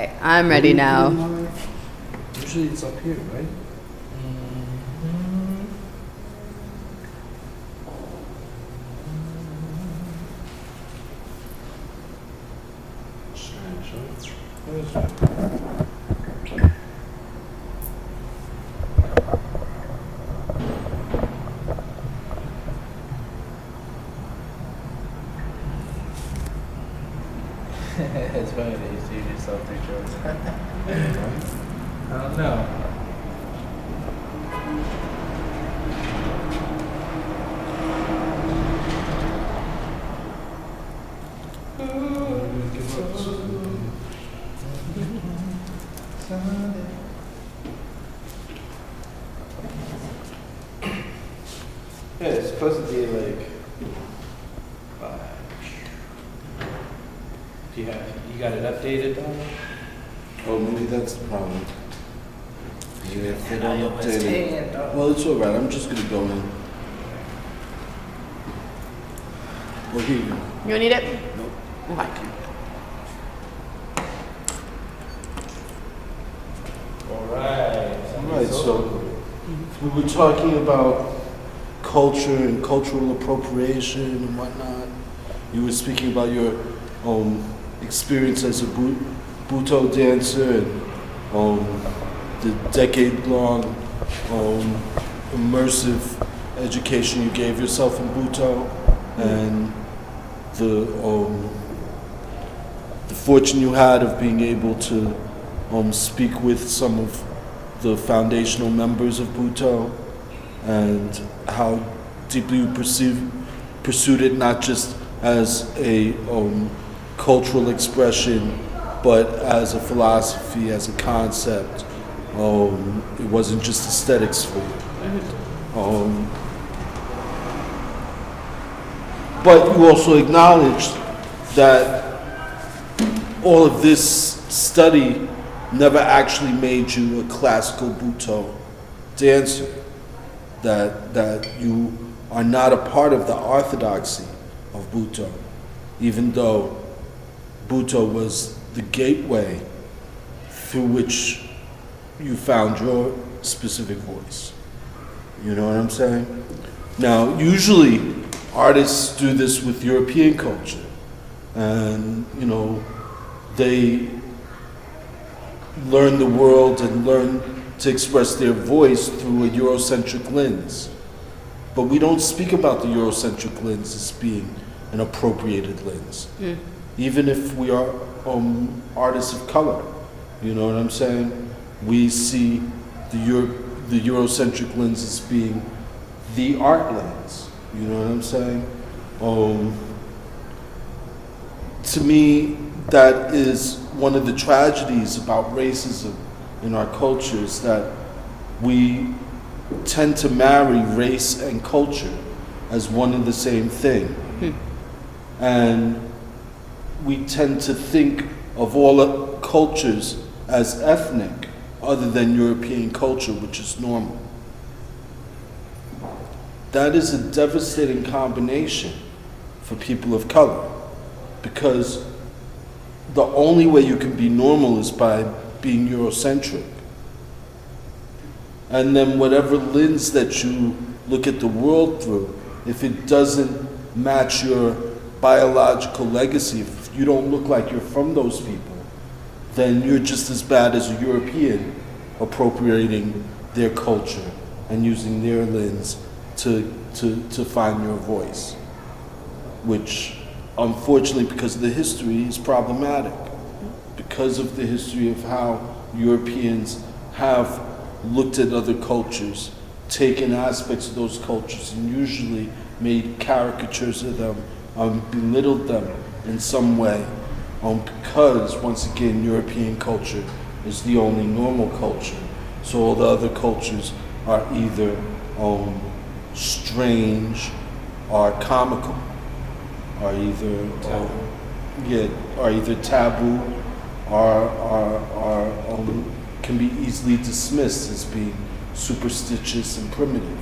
Okay, I'm ready now. Usually it's up here, right? It's funny that you see yourself through shorts. I don't know. Yeah, it's supposed to be like. You got it updated, Donna? Oh, maybe that's the problem. Yeah, if they don't update it. Well, it's alright, I'm just gonna go in. Well, here you go. You don't need it? Nope. Okay. Alright, so we were talking about culture and cultural appropriation and whatnot. You were speaking about your experience as a Buto dancer and the decade-long immersive education you gave yourself in Buto, and the fortune you had of being able to speak with some of the foundational members of Buto, and how deeply you pursued it, not just as a cultural expression, but as a philosophy, as a concept. It wasn't just aesthetics for you. But you also acknowledged that all of this study never actually made you a classical Buto dancer, that you are not a part of the orthodoxy of Buto, even though Buto was the gateway through which you found your specific voice. You know what I'm saying? Now, usually artists do this with European culture, and they learn the world and learn to express their voice through a Eurocentric lens. But we don't speak about the Eurocentric lens as being an appropriated lens. Even if we are artists of color, you know what I'm saying? We see the Eurocentric lens as being the art lens, you know what I'm saying? To me, that is one of the tragedies about racism in our culture, is that we tend to marry race and culture as one and the same thing. And we tend to think of all cultures as ethnic, other than European culture, which is normal. That is a devastating combination for people of color, because the only way you can be normal is by being Eurocentric. And then whatever lens that you look at the world through, if it doesn't match your biological legacy, if you don't look like you're from those people, then you're just as bad as a European appropriating their culture and using their lens to find your voice, which unfortunately, because of the history, is problematic. Because of the history of how Europeans have looked at other cultures, taken aspects of those cultures and usually made caricatures of them, belittled them in some way, because once again European culture is the only normal culture. So all the other cultures are either strange or comical, are either taboo, or can be easily dismissed as being superstitious and primitive.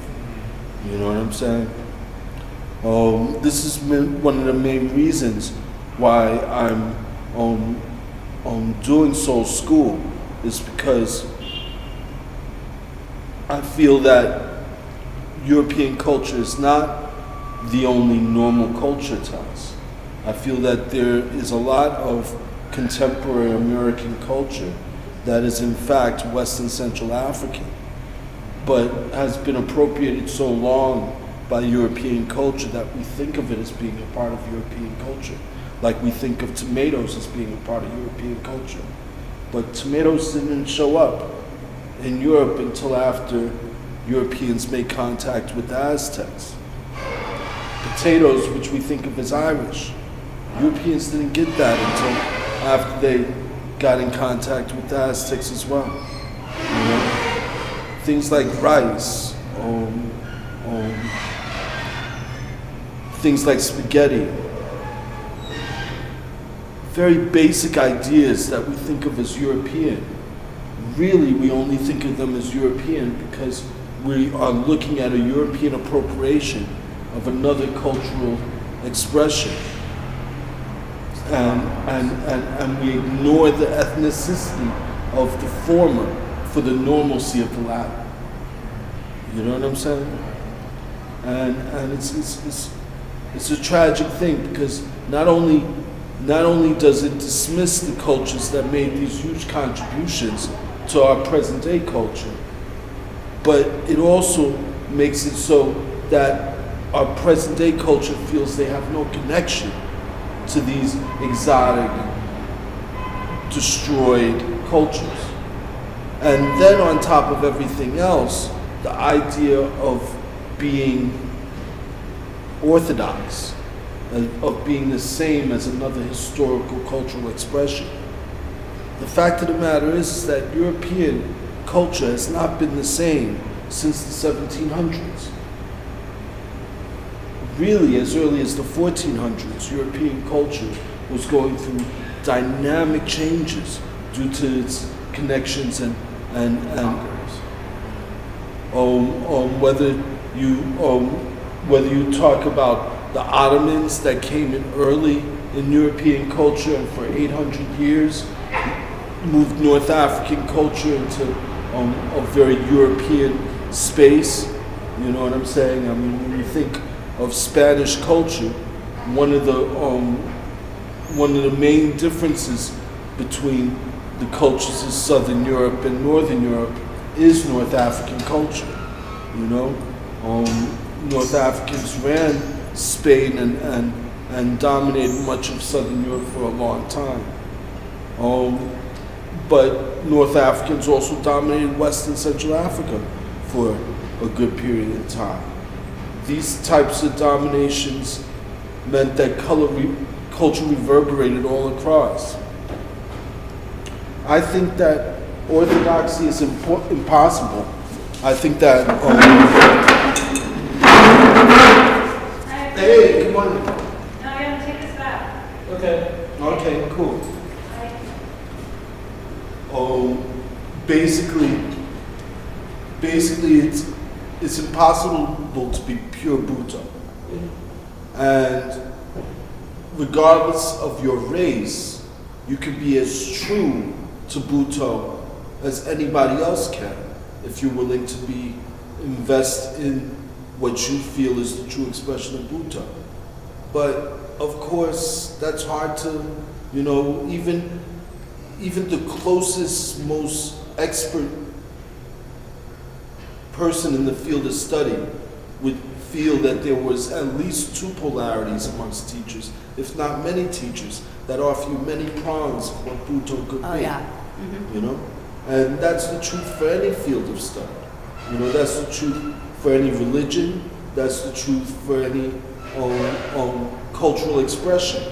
You know what I'm saying? This is one of the main reasons why I'm doing Soul School is because I feel that European culture is not the only normal culture to us. I feel that there is a lot of contemporary American culture that is in fact Western Central African, but has been appropriated so long by European culture that we think of it as being a part of European culture. Like we think of tomatoes as being a part of European culture. But tomatoes didn't show up in Europe until after Europeans made contact with the Aztecs. Potatoes, which we think of as Irish, Europeans didn't get that until after they got in contact with the Aztecs as well. You know? Things like rice, things like spaghetti, very basic ideas that we think of as European. Really, we only think of them as European because we are looking at a European appropriation of another cultural expression. And we ignore the ethnicity of the former for the normalcy of the latter. You know what I'm saying? And it's a tragic thing because not only does it dismiss the cultures that made these huge contributions to our present day culture, but it also makes it so that our present day culture feels they have no connection to these exotic, destroyed cultures. And then on top of everything else, the idea of being orthodox, of being the same as another historical cultural expression. The fact of the matter is that European culture has not been the same since the 1700s. Really, as early as the 1400s, European culture was going through dynamic changes due to its connections and whether you talk about the Ottomans that came in early in European culture and for 800 years moved North African culture into a very European space. You know what I'm saying? I mean, when you think of Spanish culture, one of the main differences between the cultures of Southern Europe and Northern Europe is North African culture. You know, North Africans ran Spain and dominated much of Southern Europe for a long time. But North Africans also dominated Western Central Africa for a good period of time. These types of dominations meant that culture reverberated all across. I think that orthodoxy is impossible. I think that... Hey, come on. No, I gotta take this back. Okay, cool. Basically, it's impossible to be pure Buddha. And regardless of your race, you can be as true to Buddha as anybody else can if you're willing to invest in what you feel is the true expression of Buddha. But of course, that's hard to, even the closest, most expert person in the field of study would feel that there was at least two polarities amongst teachers, if not many teachers, that offer you many prongs of what Buddha could be. Yeah. Mm-hmm. And that's the truth for any field of study. That's the truth for any religion. That's the truth for any cultural expression.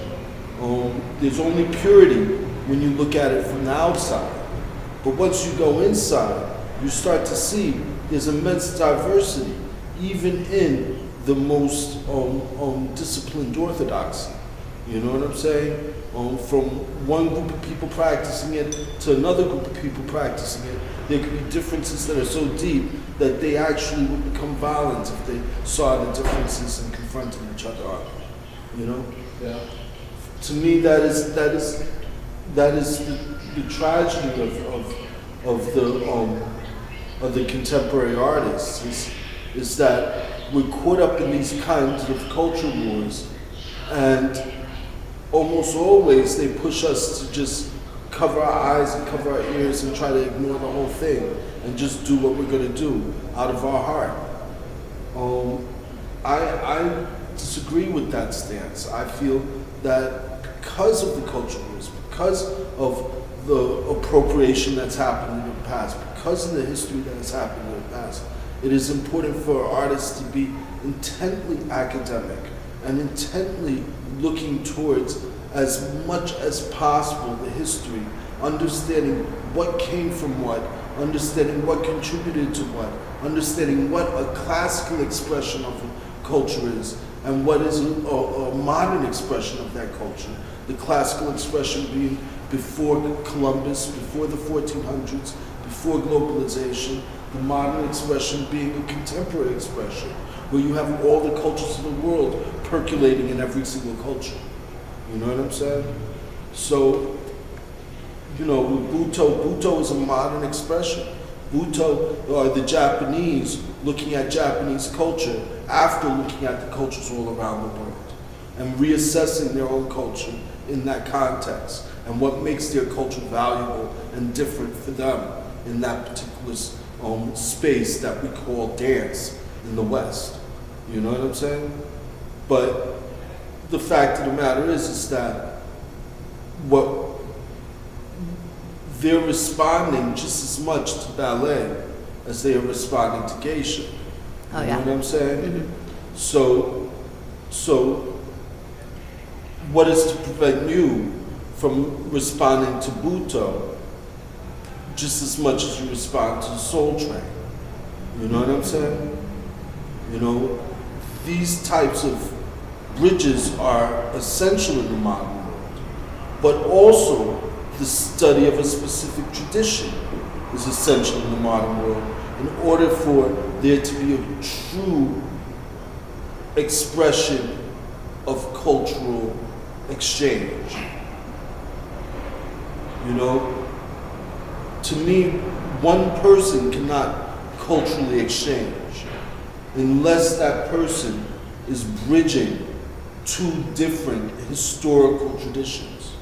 There's only purity when you look at it from the outside. But once you go inside, you start to see there's immense diversity, even in the most disciplined orthodoxy. You know what I'm saying? From one group of people practicing it to another group of people practicing it, there could be differences that are so deep that they actually would become violent if they saw the differences and confronted each other on. Yeah. To me, that is that is the tragedy of the contemporary artists is that we're caught up in these kinds of culture wars, and almost always they push us to just cover our eyes and cover our ears and try to ignore the whole thing and just do what we're going to do out of our heart. I disagree with that stance. I feel that because of the culture wars, because of the appropriation that's happened in the past, because of the history that has happened in the past, it is important for artists to be intently academic and intently looking towards, as much as possible, the history, understanding what came from what, understanding what contributed to what, understanding what a classical expression of a culture is, and what is a modern expression of that culture. The classical expression being before Columbus, before the 1400s, before globalization, the modern expression being a contemporary expression, where you have all the cultures of the world percolating in every single culture. You know what I'm saying? So, you know, with Buto is a modern expression. Buto are the Japanese looking at Japanese culture after looking at the cultures all around the world and reassessing their own culture in that context and what makes their culture valuable and different for them in that particular space that we call dance in the West. You know what I'm saying? But the fact of the matter is that what they're responding just as much to ballet as they are responding to geisha. Oh, you yeah. know what I'm saying? Mm-hmm. So what is to prevent you from responding to Buto just as much as you respond to the Soul Train? You know what I'm saying? You know, these types of bridges are essential in the modern world, but also the study of a specific tradition is essential in the modern world in order for there to be a true expression of cultural exchange. You know, to me, one person cannot culturally exchange unless that person is bridging two different historical traditions.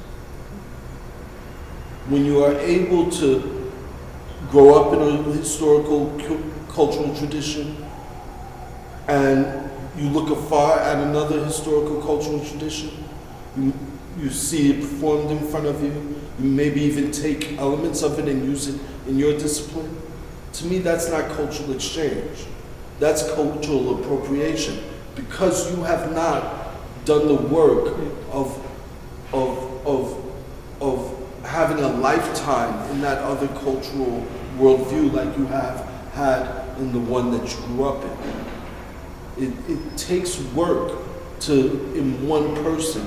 When you are able to grow up in a historical cultural tradition and you look afar at another historical cultural tradition, you see it performed in front of you, you maybe even take elements of it and use it in your discipline. To me, that's not cultural exchange. That's cultural appropriation, because you have not done the work of having a lifetime in that other cultural worldview like you have had in the one that you grew up in. It takes work to, in one person,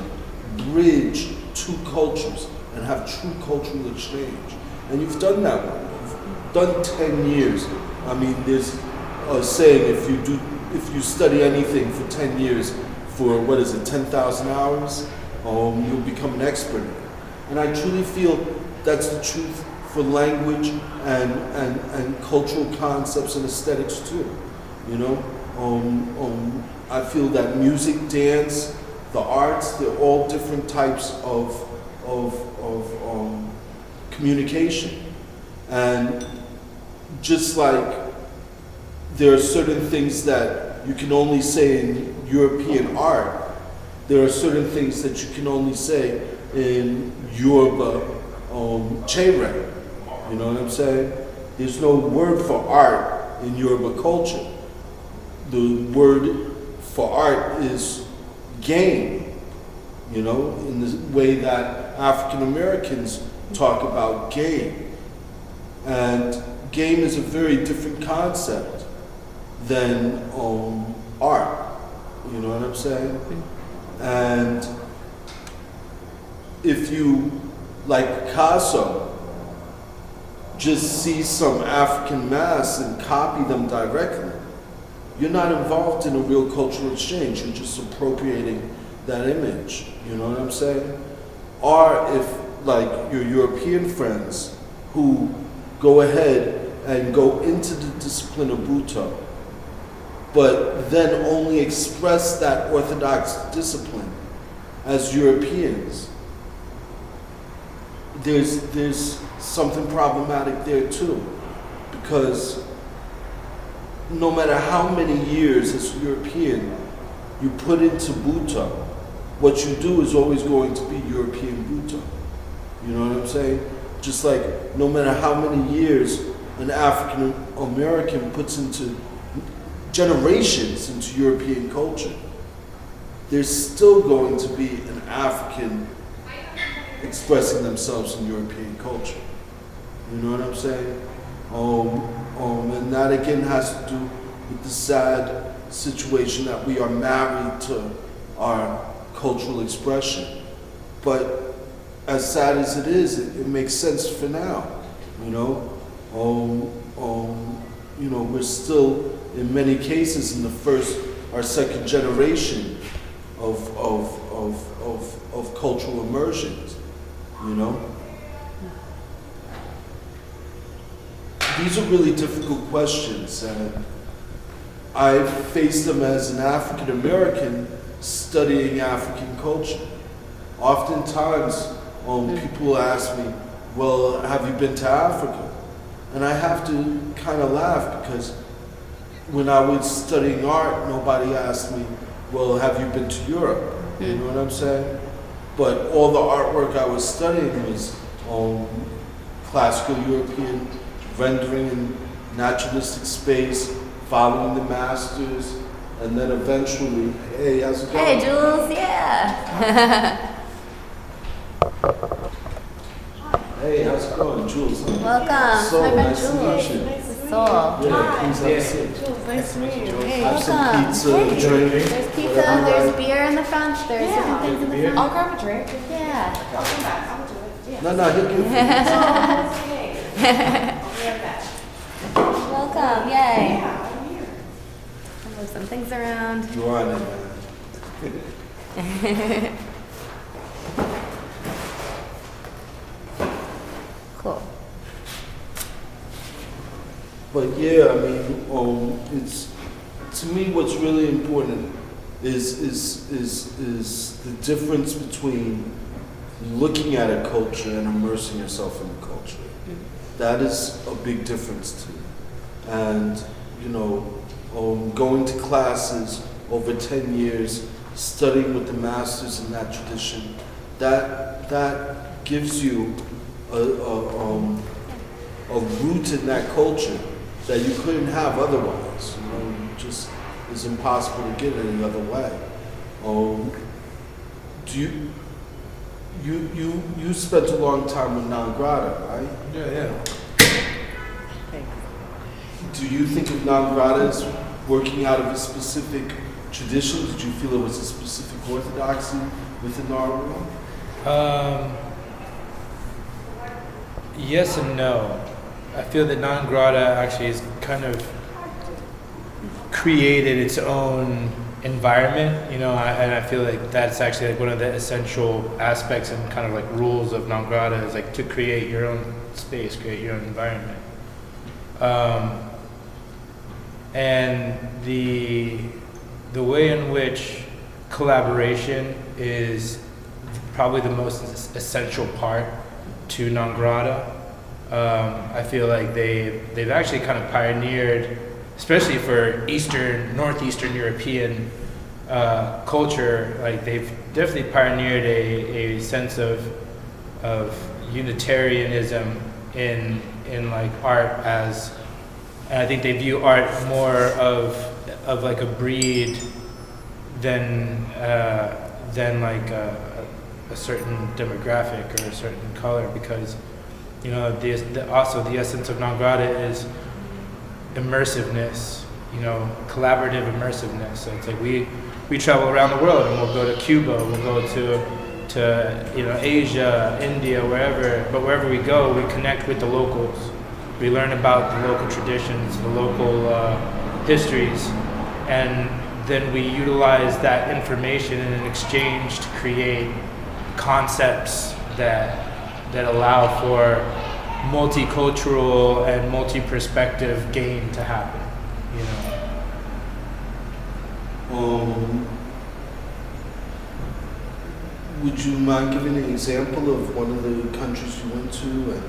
bridge two cultures and have true cultural exchange. And you've done that one. You've done 10 years. I mean, there's a saying, if you study anything for 10 years, for 10,000 hours, you'll become an expert in it. And I truly feel that's the truth for language and cultural concepts and aesthetics too. You know, I feel that music, dance, the arts, they're all different types of communication. And just like there are certain things that you can only say in European art, there are certain things that you can only say in Yoruba chere. You know what I'm saying? There's no word for art in Yoruba culture. The word for art is game, you know, in the way that African Americans talk about game. And game is a very different concept than art, you know what I'm saying? And if you, like Picasso, just see some African masks and copy them directly, you're not involved in a real cultural exchange. You're just appropriating that image. You know what I'm saying? Or if, like your European friends who go ahead and go into the discipline of Buto, but then only express that Orthodox discipline as Europeans. There's something problematic there too, because no matter how many years as a European you put into Buto, what you do is always going to be European Buto. You know what I'm saying? Just like no matter how many years an African American puts into generations into European culture, there's still going to be an African expressing themselves in European culture. You know what I'm saying? And that again has to do with the sad situation that we are married to our cultural expression. But as sad as it is, it makes sense for now. You know, we're still in many cases in the first or second generation of cultural immersions. You know, these are really difficult questions, and I face them as an African American studying African culture. Oftentimes, people ask me, well, have you been to Africa? And I have to kind of laugh, because when I was studying art, nobody asked me, well, have you been to Europe? You know what I'm saying? But all the artwork I was studying was classical European rendering in naturalistic space, following the masters, and then eventually, hey, how's it going? Hey, Jules, yeah. Hey, how's it going, Jules? Welcome. So My friend nice to Jules. meet you. Soul. Yeah, please have a seat. Jules, nice to meet you. Hey, Have some welcome. pizza, Hey. drink. There's pizza, whatever you there's like. beer in the front, there's different things in the front. I'll grab a drink. Yeah. I'll come back. I'll do it. Yeah. No, he'll give you. Oh, okay. I'll be right back. Welcome, yay. Yeah, I'm here. I'll move some things around. You are it, man. Cool. But yeah, I mean, it's, to me, what's really important is the difference between looking at a culture and immersing yourself in the culture. That is a big difference to me. And, you know, going to classes over 10 years, studying with the masters in that tradition, that gives you a root in that culture that you couldn't have otherwise. You know, it just is impossible to get any other way. You spent a long time with Non Grata, right? Yeah. Thanks. Do you think of Non Grata as working out of a specific tradition? Did you feel it was a specific orthodoxy within our world? Yes and no. I feel that Non Grata actually has kind of created its own environment, you know, and I feel like that's actually like one of the essential aspects and kind of like rules of Non Grata is like to create your own space, create your own environment. And the way in which collaboration is probably the most essential part to Non Grata. I feel like they've actually kind of pioneered, especially for Northeastern European culture. Like they've definitely pioneered a sense of Unitarianism in like art as, and I think they view art more of like a breed than like a certain demographic or a certain color, because you know also the essence of Non Grata is immersiveness, you know, collaborative immersiveness. So it's like we travel around the world and we'll go to Cuba, we'll go to you know, Asia, India, wherever, but wherever we go, we connect with the locals. We learn about the local traditions, the local histories, and then we utilize that information in an exchange to create concepts that that allow for multicultural and multi-perspective gain to happen, you know. Would you mind giving an example of one of the countries you went to and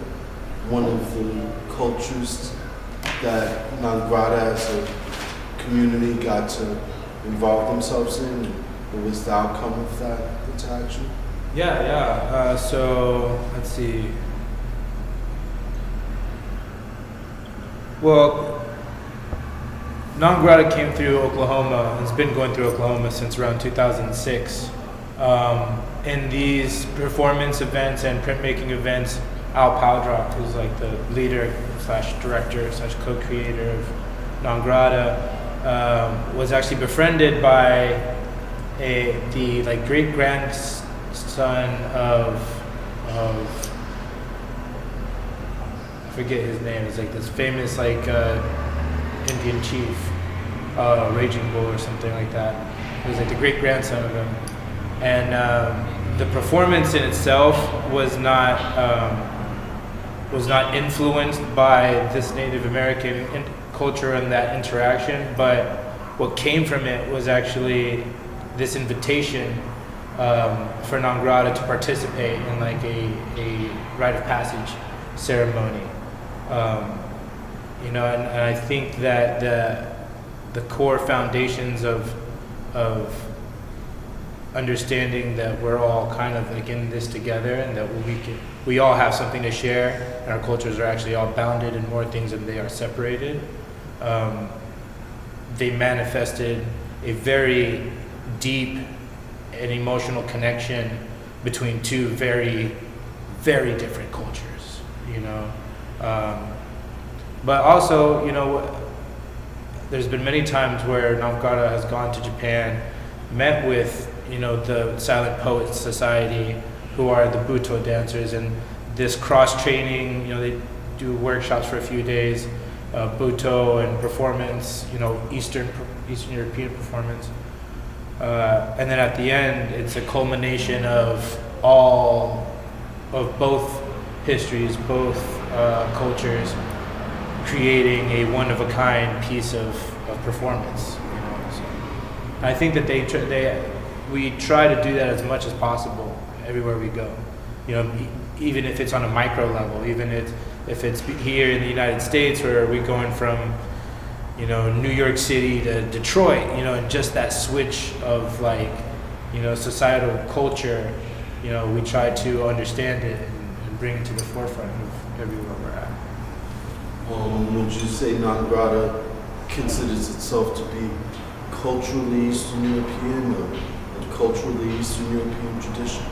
one of the cultures that non grata as a community got to involve themselves in? What was the outcome of that interaction? So let's see. Well, non grata came through Oklahoma and has been going through Oklahoma since around 2006. In these performance events and printmaking events, Al Paldrock, who's like the leader / director / co-creator of non grata, was actually befriended by the like great grandson of I forget his name. He's like this famous like Indian chief, Raging Bull or something like that. He was like the great grandson of him, and the performance in itself was not influenced by this Native American culture and that interaction, but what came from it was actually this invitation for non grata to participate in like a rite of passage ceremony. You know, and I think that the core foundations of understanding that we're all kind of like in this together, and that we all have something to share, and our cultures are actually all bounded in more things than they are separated. They manifested a very deep and emotional connection between two very, very different cultures, you know. But also, you know, there's been many times where non grata has gone to Japan, met with, you know, the Silent Poets Society, who are the Buto dancers, and this cross-training, you know, they do workshops for a few days, Buto and performance, you know, Eastern European performance. And then at the end, it's a culmination of both histories, both cultures, creating a one-of-a-kind piece of performance. You know, so I think that we try to do that as much as possible everywhere we go. You know, even if it's on a micro level, even if it's here in the United States, where we're going from, you know, New York City to Detroit, you know, and just that switch of like, you know, societal culture, you know, we try to understand it and bring it to the forefront of everywhere we're at. Would you say non grata considers itself to be culturally Eastern European or culturally Eastern European tradition?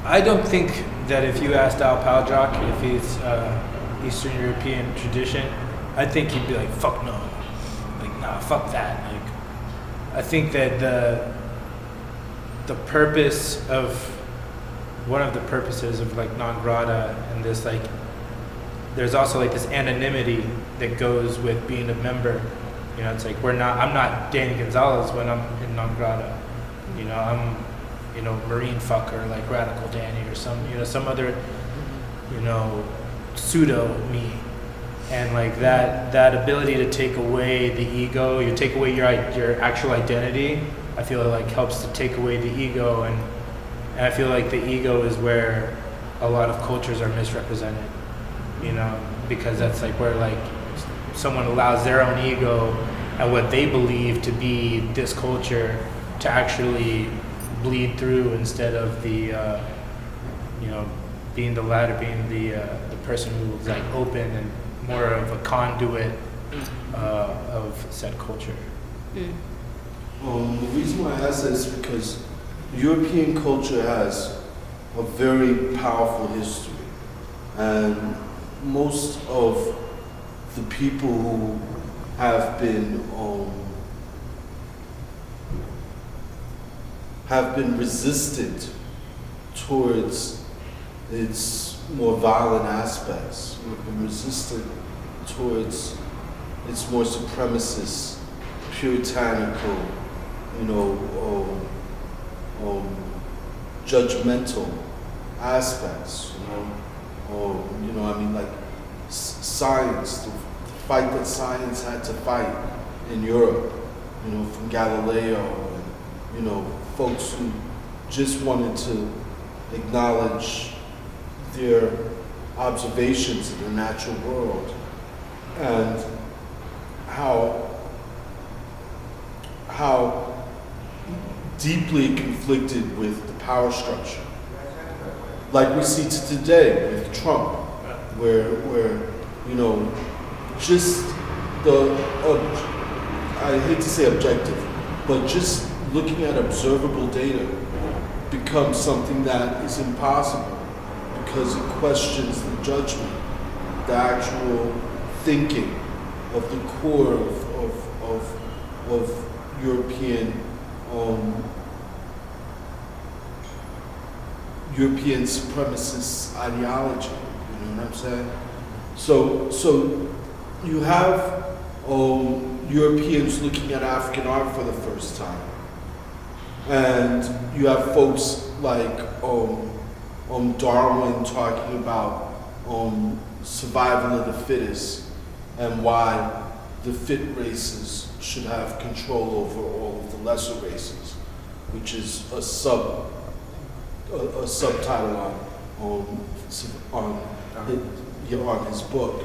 I don't think that if you asked Al Paldrock if he's Eastern European tradition, I think he'd be like, fuck no. Like, nah, fuck that. Like, I think that one of the purposes of like non grata and this, like, there's also like this anonymity that goes with being a member. You know, it's like I'm not Danny Gonzalez when I'm in non grata. You know, I'm, you know, Marine fucker like Radical Danny or some other, you know, pseudo me. And like that ability to take away the ego, you take away your actual identity, I feel like helps to take away the ego, and I feel like the ego is where a lot of cultures are misrepresented, you know, because that's like where like someone allows their own ego and what they believe to be this culture to actually bleed through, instead of the you know, being the latter, being the person who's like open and more of a conduit of said culture. The reason why I ask that is because European culture has a very powerful history, and most of the people who have been resistant towards its more violent aspects, have been resistant towards its more supremacist, puritanical, you know, judgmental aspects, like science, the fight that science had to fight in Europe, from Galileo, and, folks who just wanted to acknowledge their observations of the natural world, and how deeply conflicted with the power structure. Like we see today with Trump, where just I hate to say objective, but just looking at observable data becomes something that is impossible because it questions the judgment, the actual thinking of the core of European supremacist ideology. You know what I'm saying? So you have Europeans looking at African art for the first time, and you have folks like Darwin talking about survival of the fittest and why the fit races should have control over all of the lesser races, which is a subtitle on his book.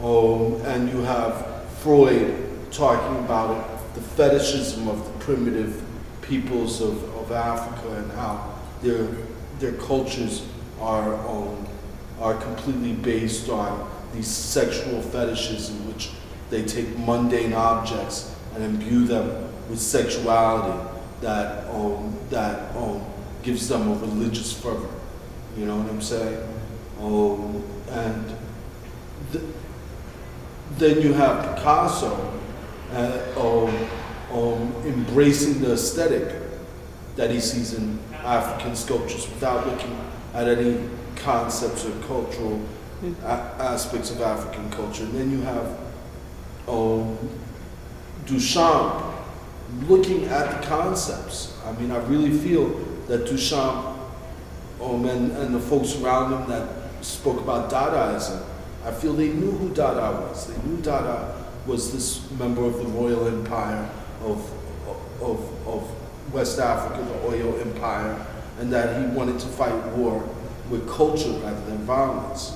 And you have Freud talking about the fetishism of the primitive peoples of Africa and how their cultures are completely based on these sexual fetishes in which they take mundane objects and imbue them with sexuality that gives them a religious fervor. You know what I'm saying? Then you have Picasso embracing the aesthetic that he sees in African sculptures without looking at any concepts or cultural aspects of African culture. And then you have Duchamp looking at the concepts. I mean, I really feel that Duchamp and the folks around him that spoke about Dadaism, I feel they knew who Dada was. They knew Dada was this member of the Royal Empire of West Africa, the Oyo Empire, and that he wanted to fight war with culture rather than violence.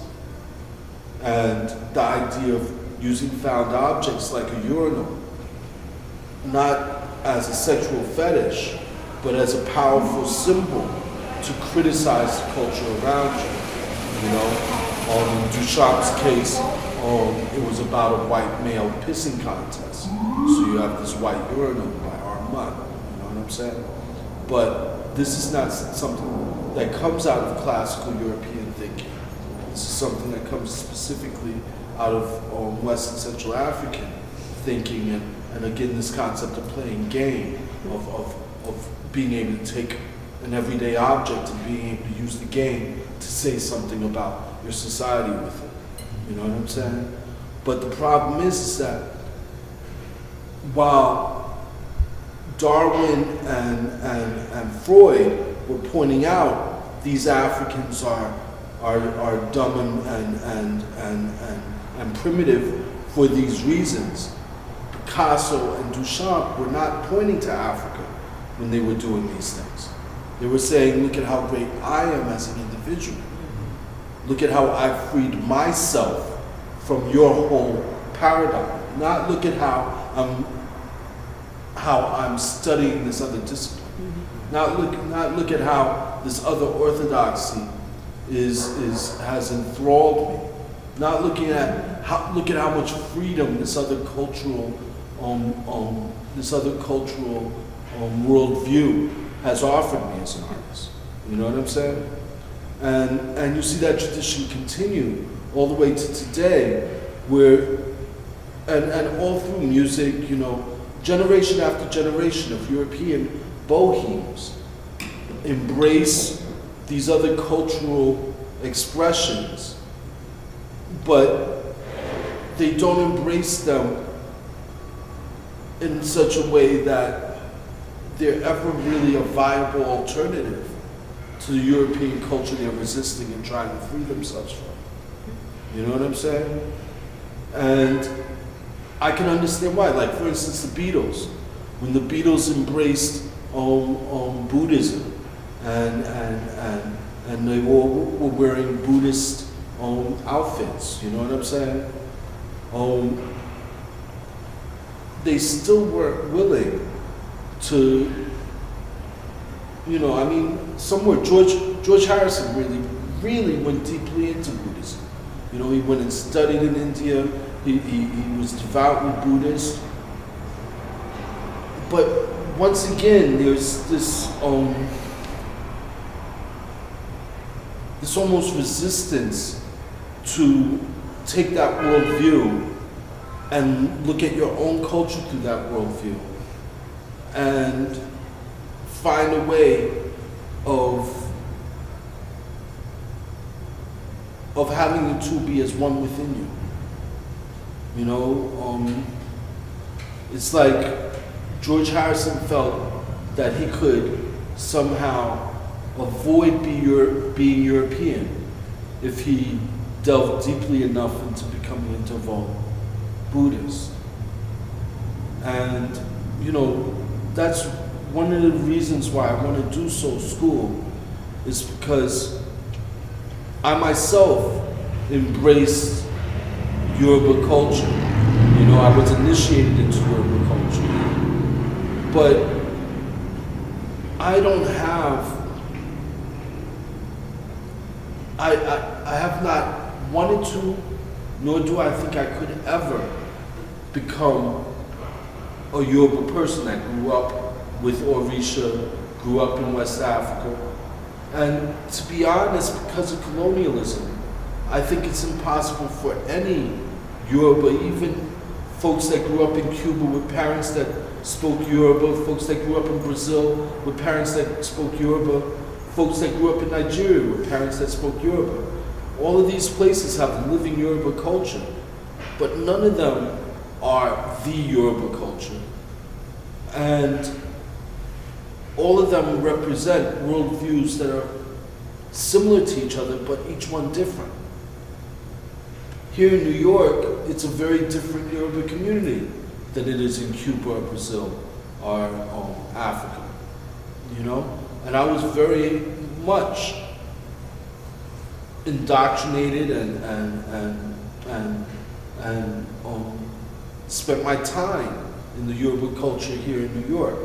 And the idea of using found objects like a urinal, not as a sexual fetish, but as a powerful symbol to criticize the culture around you. In Duchamp's case, it was about a white male pissing contest. So you have this white urinal by Armand, you know what I'm saying? But this is not something that comes out of classical European thinking. This is something that comes specifically out of West and Central African thinking, and again, this concept of playing game, of being able to take an everyday object and being able to use the game to say something about your society with it. You know what I'm saying? But the problem is that while Darwin and Freud were pointing out these Africans are dumb and primitive for these reasons, Picasso and Duchamp were not pointing to Africa when they were doing these things. They were saying, look at how great I am as an individual. Look at how I freed myself from your whole paradigm. Not look at how I'm studying this other discipline. Not look at how this other orthodoxy has enthralled me. Not looking at how much freedom this other cultural worldview has offered me as an artist. You know what I'm saying? And you see that tradition continue all the way to today, where and all through music, generation after generation of European bohemes embrace these other cultural expressions, but they don't embrace them in such a way that they're ever really a viable alternative to to the European culture they're resisting and trying to free themselves from. You know what I'm saying? And I can understand why. Like, for instance, the Beatles. When the Beatles embraced Buddhism and they all were wearing Buddhist outfits, you know what I'm saying? They still weren't willing to, you know, I mean, somewhere George Harrison really went deeply into Buddhism. You know, he went and studied in India. He was devoutly Buddhist. But once again, there's this almost resistance to take that worldview and look at your own culture through that worldview and find a way of having the two be as one within you. You know, it's like George Harrison felt that he could somehow avoid being European if he delved deeply enough into becoming a devout Buddhist. And, you know, that's one of the reasons why I want to do SCOOL, is because I myself embraced Yoruba culture. You know, I was initiated into Yoruba culture. But I don't have, I have not wanted to, nor do I think I could ever become a Yoruba person that grew up with Orisha, grew up in West Africa. And to be honest, because of colonialism, I think it's impossible for any Yoruba, even folks that grew up in Cuba with parents that spoke Yoruba, folks that grew up in Brazil with parents that spoke Yoruba, folks that grew up in Nigeria with parents that spoke Yoruba. All of these places have living Yoruba culture, but none of them are the Yoruba culture. And all of them represent worldviews that are similar to each other, but each one different. Here in New York, it's a very different Yoruba community than it is in Cuba or Brazil or Africa, you know? And I was very much indoctrinated and spent my time in the Yoruba culture here in New York.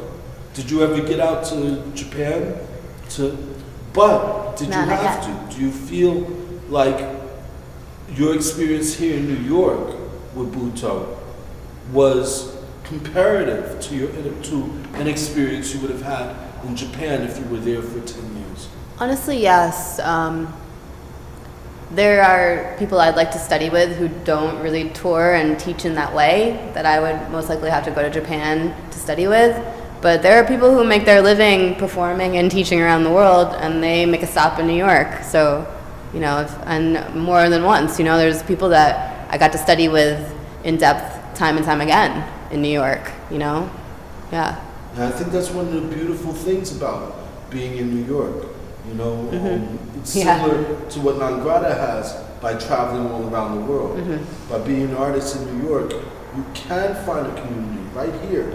Did you ever get out to Japan? But did you have to? Do you feel like your experience here in New York with Buto was comparative to an experience you would have had in Japan if you were there for 10 years? Honestly, yes. There are people I'd like to study with who don't really tour and teach in that way, that I would most likely have to go to Japan to study with. But there are people who make their living performing and teaching around the world, and they make a stop in New York. So, you know, and more than once, you know, there's people that I got to study with in depth time and time again in New York, you know? Yeah. And I think that's one of the beautiful things about being in New York. You know, it's similar to what Nangrada has by traveling all around the world. By being an artist in New York, you can find a community right here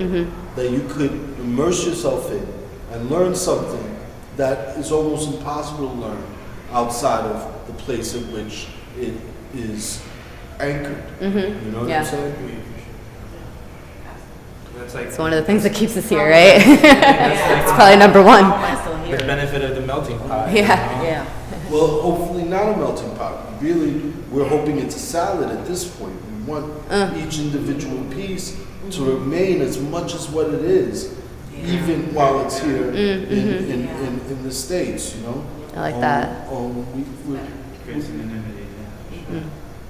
that you could immerse yourself in and learn something that is almost impossible to learn outside of the place in which it is anchored. You know what I'm saying? That's like It's one of the things that keeps us here, right? It's probably number one. the benefit of the melting pot. Yeah. Well, hopefully not a melting pot. Really, we're hoping it's a salad at this point. We want each individual piece to remain as much as what it is, even while it's here in the States, you know? I like that.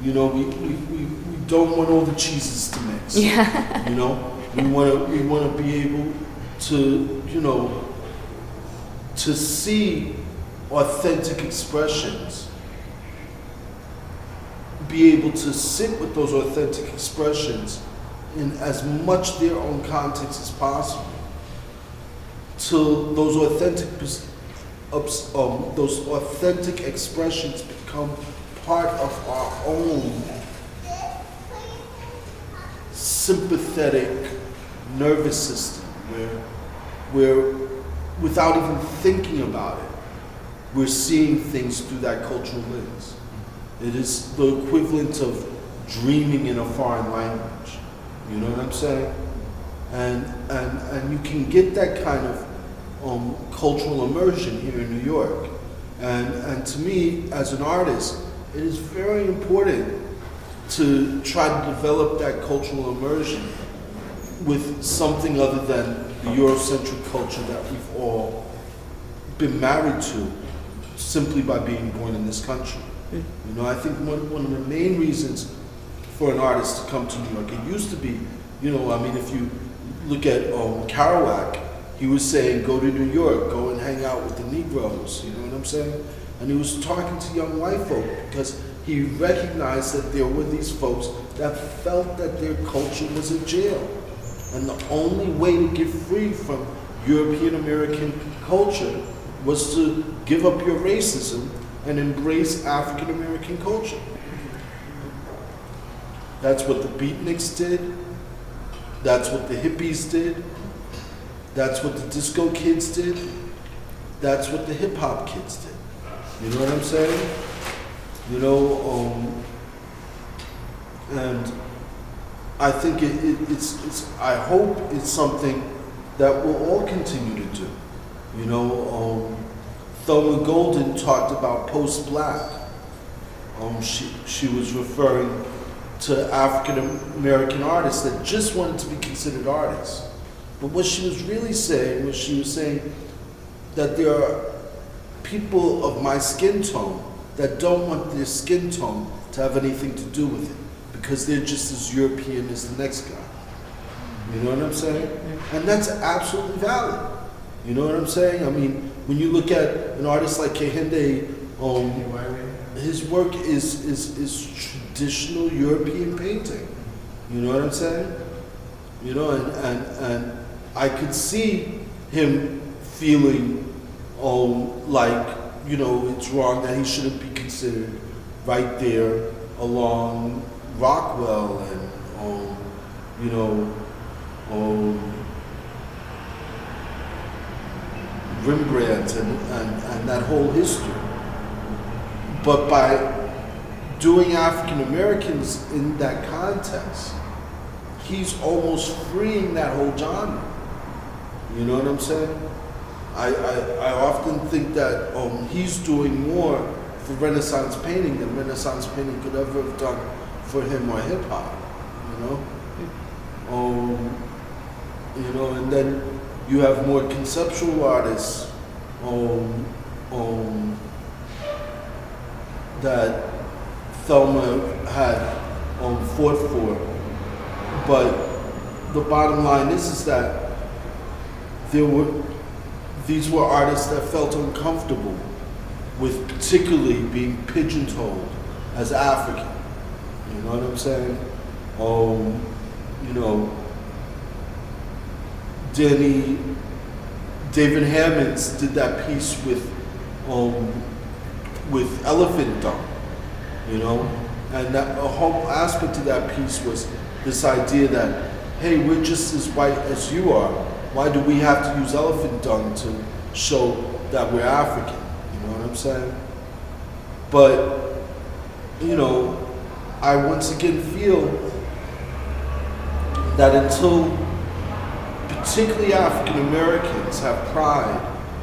You know, we don't want all the cheeses to mix. Yeah. You know, we want to be able to, you know, to see authentic expressions, be able to sit with those authentic expressions in as much their own context as possible, till those authentic those authentic expressions become part of our own sympathetic nervous system, where without even thinking about it, we're seeing things through that cultural lens. It is the equivalent of dreaming in a foreign language. You know what I'm saying? And you can get that kind of cultural immersion here in New York. And to me, as an artist, it is very important to try to develop that cultural immersion with something other than the Eurocentric culture that we've all been married to simply by being born in this country. You know, I think one of the main reasons for an artist to come to New York, it used to be, you know, I mean, if you look at Kerouac, he was saying, go to New York, go and hang out with the Negroes, you know what I'm saying? And he was talking to young white folk because he recognized that there were these folks that felt that their culture was a jail. And the only way to get free from European American culture was to give up your racism and embrace African American culture. That's what the beatniks did. That's what the hippies did. That's what the disco kids did. That's what the hip hop kids did. You know what I'm saying? You know, and I think I hope it's something that we'll all continue to do. You know, Thelma Golden talked about post-black. She was referring to African American artists that just wanted to be considered artists. But what she was really saying was she was saying that there are people of my skin tone that don't want their skin tone to have anything to do with it because they're just as European as the next guy. You know what I'm saying? And that's absolutely valid. You know what I'm saying? I mean, when you look at an artist like Kehinde, his work is traditional European painting. You know what I'm saying? You know, and I could see him feeling like, you know, it's wrong that he shouldn't be considered right there along Rockwell and, you know, Rembrandt and that whole history. But by doing African Americans in that context, he's almost freeing that whole genre. You know what I'm saying? I often think that he's doing more for Renaissance painting than Renaissance painting could ever have done for him or hip hop. You know, and then you have more conceptual artists that Thelma had fought for. But the bottom line is that these were artists that felt uncomfortable with particularly being pigeon-toed as African. You know what I'm saying? You know, David Hammonds did that piece with Elephant Dung, you know? And that a whole aspect of that piece was this idea that, hey, we're just as white as you are. Why do we have to use elephant dung to show that we're African? You know what I'm saying? But, you know, I once again feel that until particularly African Americans have pride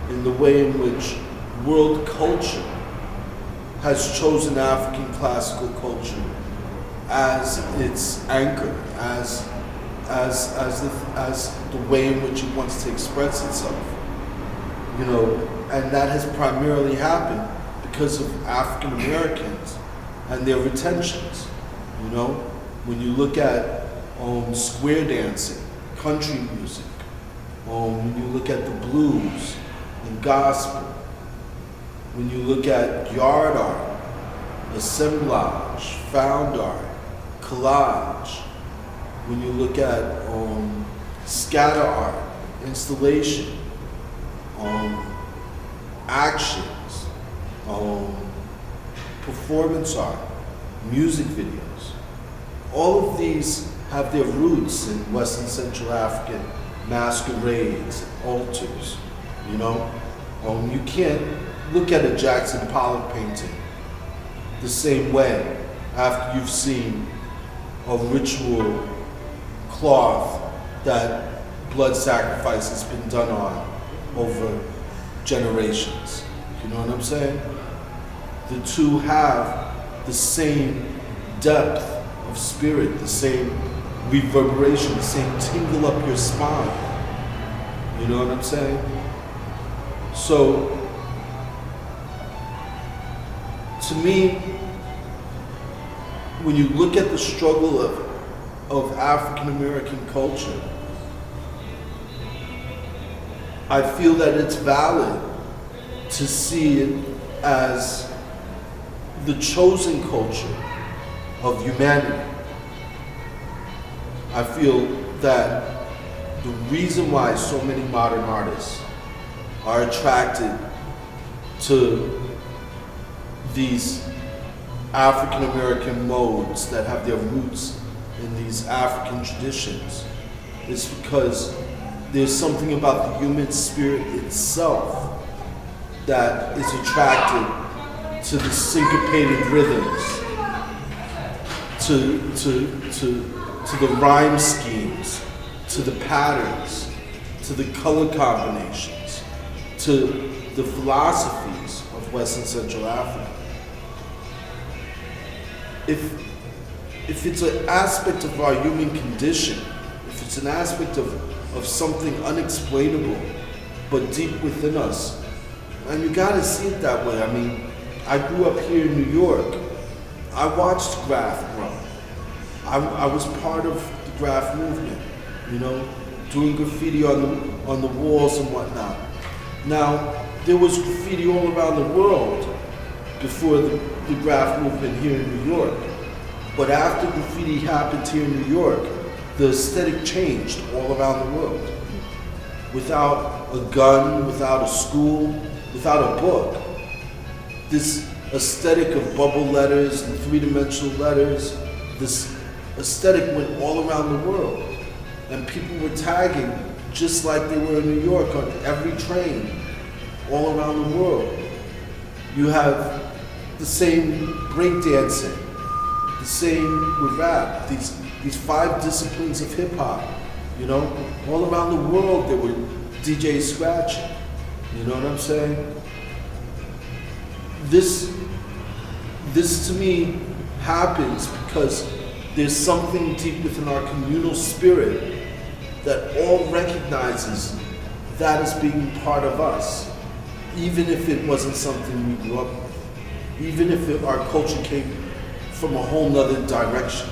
in the way in which world culture has chosen African classical culture as its anchor, as the way in which it wants to express itself. You know, and that has primarily happened because of African Americans and their retentions. You know, when you look at square dancing, country music, when you look at the blues and gospel, when you look at yard art, assemblage, found art, collage, when you look at scatter art, installation, actions, performance art, music videos. All of these have their roots in West and Central African masquerades, altars, you know? You can't look at a Jackson Pollock painting the same way after you've seen a ritual cloth that blood sacrifice has been done on over generations. You know what I'm saying? The two have the same depth of spirit, the same reverberation, the same tingle up your spine. You know what I'm saying? So, to me, when you look at the struggle of African American culture, I feel that it's valid to see it as the chosen culture of humanity. I feel that the reason why so many modern artists are attracted to these African American modes that have their roots in these African traditions is because there's something about the human spirit itself that is attracted to the syncopated rhythms, to the rhyme schemes, to the patterns, to the color combinations, to the philosophies of West and Central Africa. If it's an aspect of our human condition, if it's an aspect of something unexplainable but deep within us, and you gotta see it that way. I mean, I grew up here in New York. I watched Graph grow. I was part of the Graph movement, you know, doing graffiti on the walls and whatnot. Now, there was graffiti all around the world before the Graph movement here in New York. But after graffiti happened here in New York, the aesthetic changed all around the world. Without a gun, without a school, without a book, this aesthetic of bubble letters and three-dimensional letters, this aesthetic went all around the world. And people were tagging just like they were in New York on every train, all around the world. You have the same breakdancing, the same with rap, these 5 disciplines of hip hop, you know? All around the world there were DJs scratching, you know what I'm saying? This to me happens because there's something deep within our communal spirit that all recognizes that as being part of us, even if it wasn't something we grew up with, even if our culture came from a whole nother direction.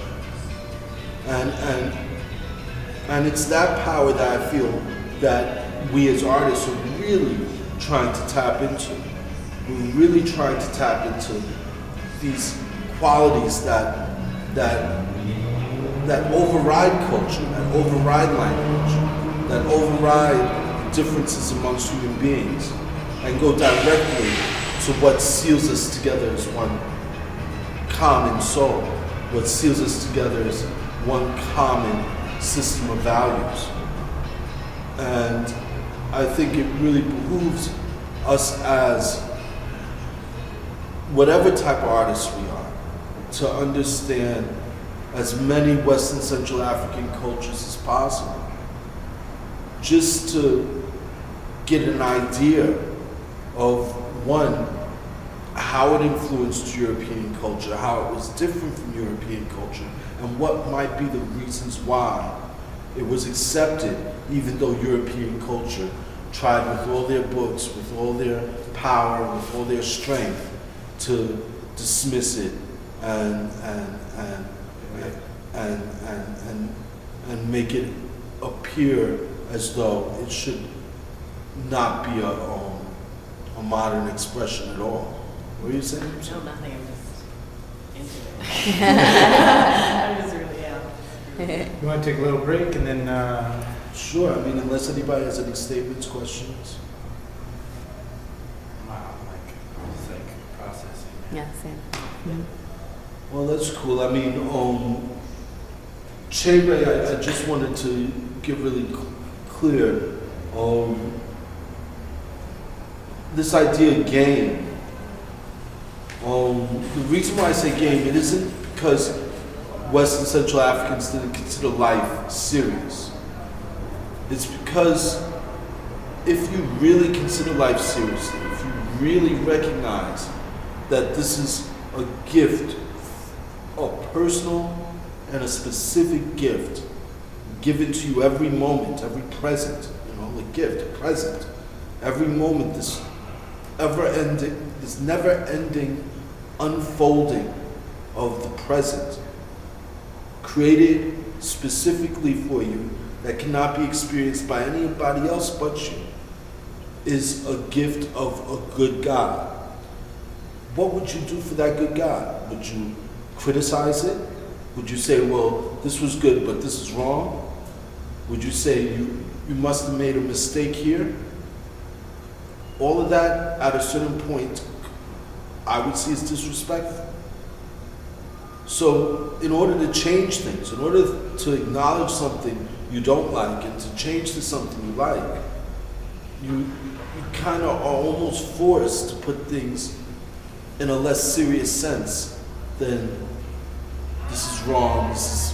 And it's that power that I feel that we as artists are really trying to tap into. We're really trying to tap into these qualities that override culture, that override language, that override differences amongst human beings, and go directly to what seals us together as one common soul, what seals us together as one common system of values. And I think it really behooves us as whatever type of artists we are to understand as many West and Central African cultures as possible, just to get an idea of, one, how it influenced European culture, how it was different from European culture, and what might be the reasons why it was accepted, even though European culture tried with all their books, with all their power, with all their strength to dismiss it and make it appear as though it should not be a modern expression at all. What were you saying? No, nothing. I'm just into it. I just really am. You want to take a little break and then... Sure. I mean, unless anybody has any statements, questions. I Yeah, same. Well, that's cool. I mean, Chamber, I just wanted to get really clear. This idea of game. The reason why I say game, it isn't because West and Central Africans didn't consider life serious. It's because if you really consider life seriously, if you really recognize that this is a gift, a personal and a specific gift given to you every moment, every present, a gift, a present, every moment, this never-ending unfolding of the present, created specifically for you, that cannot be experienced by anybody else but you, is a gift of a good God. What would you do for that good God? Would you criticize it? Would you say, well, this was good, but this is wrong? Would you say, you must have made a mistake here? All of that, at a certain point, I would see as disrespectful. So, in order to change things, in order to acknowledge something you don't like and to change to something you like, you kind of are almost forced to put things in a less serious sense than this is wrong, this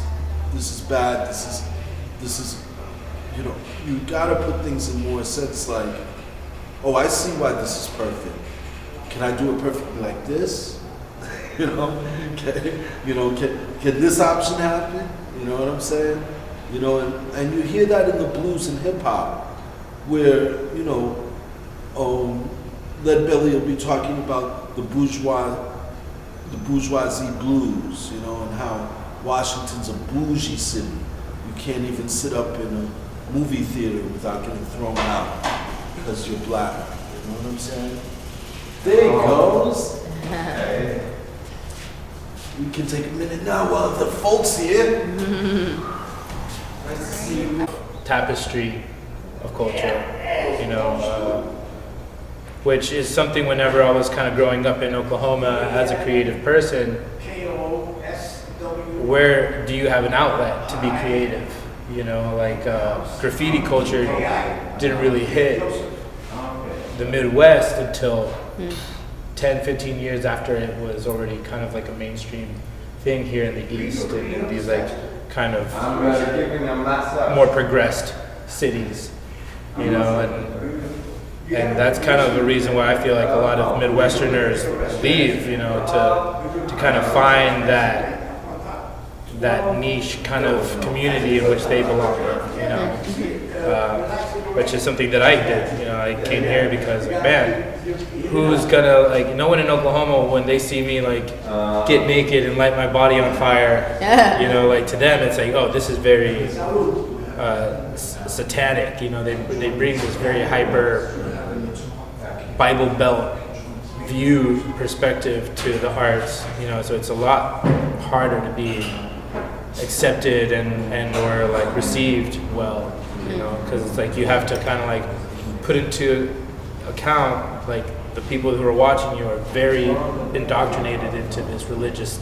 is bad, this is you gotta put things in more sense like, oh, I see why this is perfect. Can I do it perfectly like this? Can this option happen? You know what I'm saying? And you hear that in the blues and hip hop, where, Lead Belly will be talking about the bourgeoisie blues, and how Washington's a bougie city. You can't even sit up in a movie theater without getting thrown out because you're black. You know what I'm saying? There he goes. We can take a minute now while the folks here. Nice to see you. Tapestry of culture, which is something whenever I was kind of growing up in Oklahoma as a creative person, where do you have an outlet to be creative? Graffiti culture didn't really hit the Midwest until 10, 15 years after it was already kind of like a mainstream thing here in the East, in these kind of more progressed cities, and that's kind of the reason why I feel like a lot of Midwesterners leave, to kind of find that niche kind of community in which they belong, which is something that I did. I came here because, who's gonna, no one in Oklahoma, when they see me get naked and light my body on fire, to them it's like, oh, this is very satanic. They bring this very hyper Bible Belt view perspective to the arts, so it's a lot harder to be accepted and or received well, because it's you have to kind of put into account the people who are watching you are very indoctrinated into this religious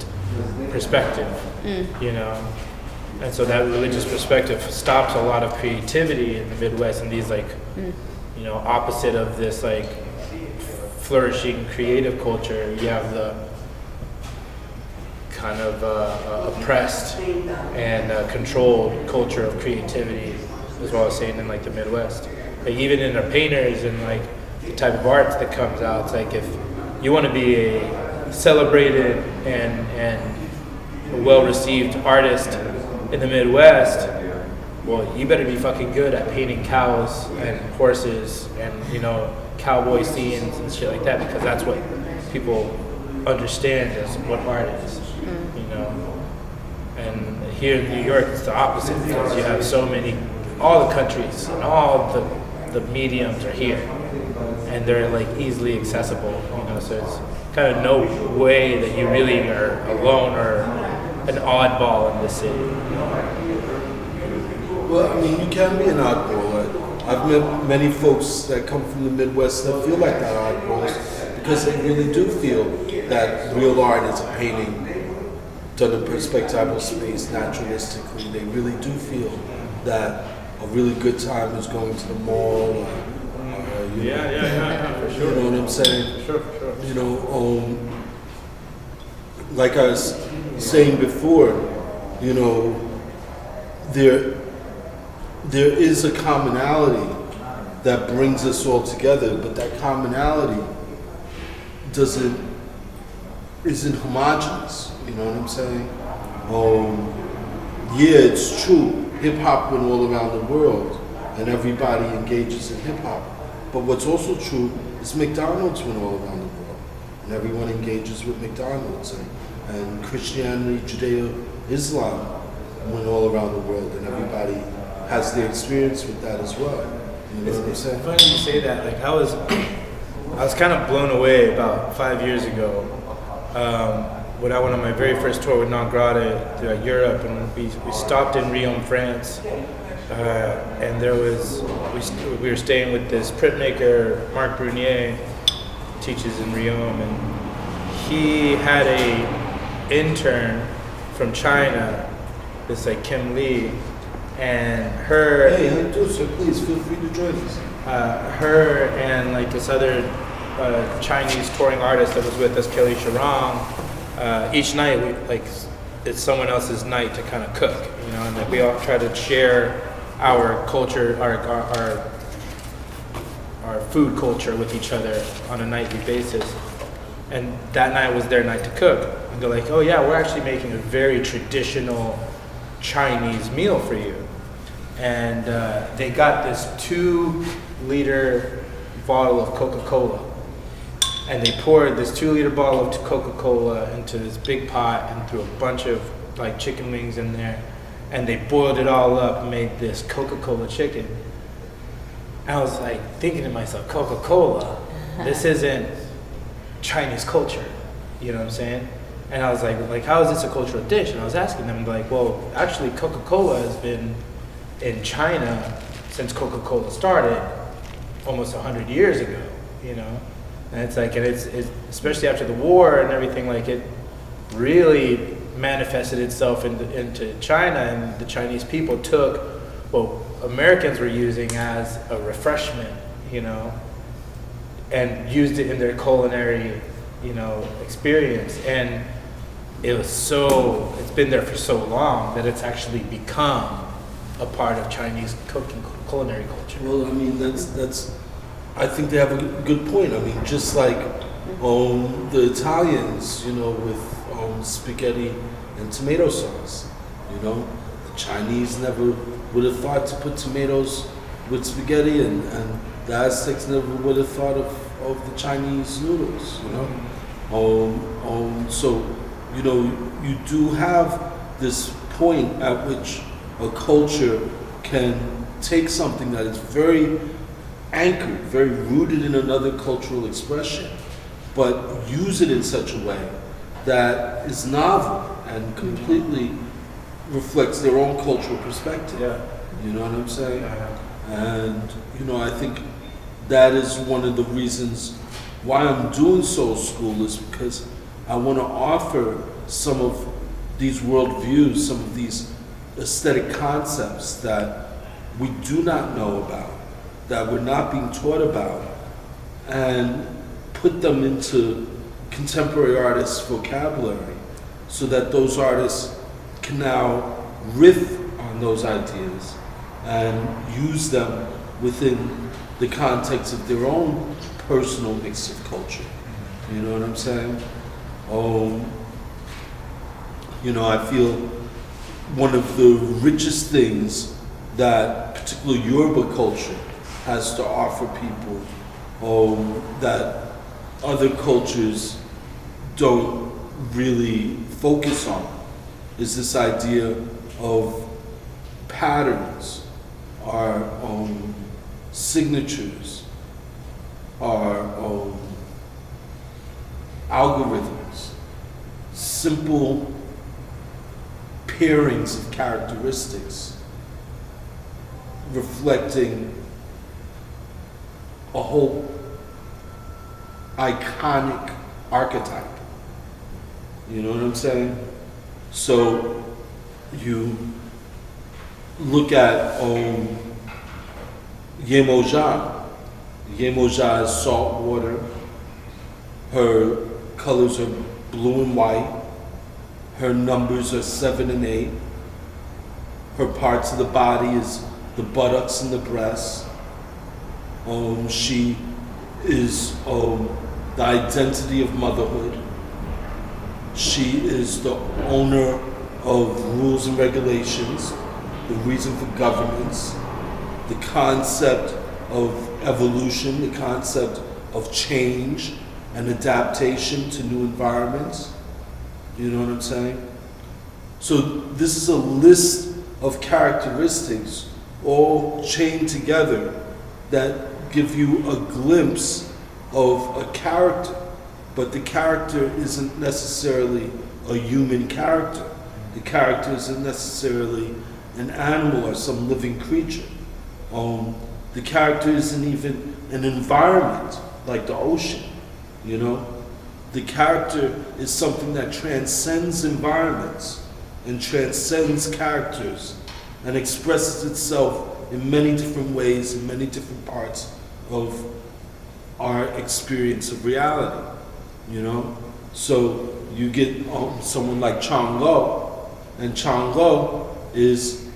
perspective, and so that religious perspective stops a lot of creativity in the Midwest, and these opposite of this flourishing creative culture, you have the kind of oppressed and controlled culture of creativity, as well as saying in the Midwest. Even in our painters and the type of art that comes out, it's if you want to be a celebrated and well-received artist in the Midwest, well, you better be fucking good at painting cows and horses and cowboy scenes and shit like that, because that's what people understand as what art is, And here in New York, it's the opposite, because you have so many, all the countries and all the mediums are here, and they're easily accessible, so it's kind of no way that you really are alone or an oddball in this city. Well, you can be an oddball. I've met many folks that come from the Midwest that feel like that oddballs, because they really do feel that real art is a painting done in perspectival space, naturalistically. They really do feel that a really good time is going to the mall. For sure. You know what I'm saying? For sure. You know, like I was saying before, you know, there is a commonality that brings us all together, but that commonality isn't homogenous. You know what I'm saying? Yeah, it's true. Hip hop went all around the world, and everybody engages in hip hop. But what's also true is McDonald's went all around the world, and everyone engages with McDonald's, and Christianity, Judeo, Islam went all around the world, and everybody has their experience with that as well. You know what I'm saying? It's funny you say that. Like I was kind of blown away about 5 years ago when I went on my very first tour with Non Grata throughout Europe, and we stopped in Riom, France, and we were staying with this printmaker, Marc Brunier, teaches in Riom, and he had a intern from China, this like Kim Lee, and her. Hey, how you doing, sir? Please feel free to join us. Her and like this other Chinese touring artist that was with us, Kelly Sharang. Each night, it's someone else's night to kind of cook, you know, and like we all try to share our culture, our food culture with each other on a nightly basis. And that night was their night to cook. And they're like, oh yeah, we're actually making a very traditional Chinese meal for you. And they got this 2-liter bottle of Coca-Cola. And they poured this 2-liter bottle of Coca-Cola into this big pot and threw a bunch of like chicken wings in there. And they boiled it all up and made this Coca-Cola chicken. And I was like thinking to myself, Coca-Cola, this isn't Chinese culture, you know what I'm saying? And I was like, how is this a cultural dish? And I was asking them, like, well, actually Coca-Cola has been in China since Coca-Cola started almost 100 years ago, you know? And it's like, and it's especially after the war and everything, like it really manifested itself into China, and the Chinese people took what Americans were using as a refreshment, you know, and used it in their culinary, you know, experience. And it's been there for so long that it's actually become a part of Chinese cooking, culinary culture. Well, I mean, that's. I think they have a good point. I mean, just like the Italians, you know, with spaghetti and tomato sauce, you know, the Chinese never would have thought to put tomatoes with spaghetti, and the Aztecs never would have thought of the Chinese noodles, you know. So, you know, you do have this point at which a culture can take something that is very anchored, very rooted in another cultural expression, but use it in such a way that is novel and completely reflects their own cultural perspective. Yeah. You know what I'm saying? Yeah. And, you know, I think that is one of the reasons why I'm doing Soul School, is because I want to offer some of these worldviews, some of these aesthetic concepts that we do not know about, that we're not being taught about, and put them into contemporary artists' vocabulary so that those artists can now riff on those ideas and use them within the context of their own personal mix of culture. You know what I'm saying? You know, I feel one of the richest things that particularly Yoruba culture has to offer people that other cultures don't really focus on is this idea of patterns, our signatures, our algorithms, simple pairings of characteristics reflecting a whole iconic archetype. You know what I'm saying? So you look at Yemoja. Yemoja is salt water. Her colors are blue and white. Her numbers are 7 and 8. Her parts of the body is the buttocks and the breasts. She is the identity of motherhood. She is the owner of rules and regulations, the reason for governance, the concept of evolution, the concept of change and adaptation to new environments. You know what I'm saying? So this is a list of characteristics all chained together that give you a glimpse of a character, but the character isn't necessarily a human character. The character isn't necessarily an animal or some living creature. The character isn't even an environment like the ocean, you know? The character is something that transcends environments and transcends characters and expresses itself in many different ways, in many different parts of our experience of reality, you know? So you get someone like Chango, and Chango is,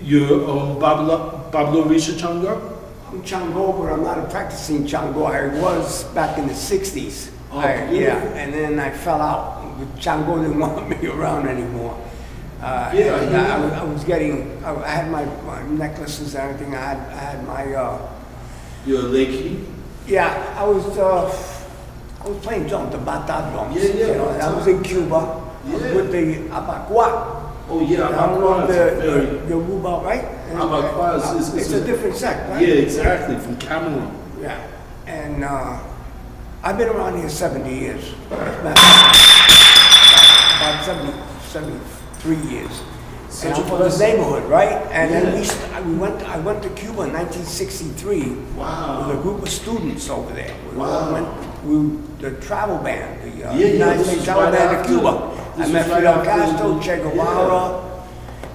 you're Bablo Risha Chango? I'm Chango, but I'm not a practicing Chango. I was back in the 60s. Oh, Yeah, and then I fell out. Chango didn't want me around anymore. I had my necklaces and everything. I had my. You're a Lakey? Yeah, I was playing drums, the bata drums. Yeah, yeah. You know, I was in Cuba with the abacua. Oh yeah, Abacua is the Yoruba, right? Abacua is it's a different sect, right? Yeah, exactly, from Cameroon. Yeah, and I've been around here 70 years. About 73 years. And I'm from this neighborhood, right? And then I went to Cuba in 1963 Wow. with a group of students over there. The travel band, the Yeah, United this States was travel right band to after- Cuba. this I met was right Fidel after Castro, the- Che Guevara,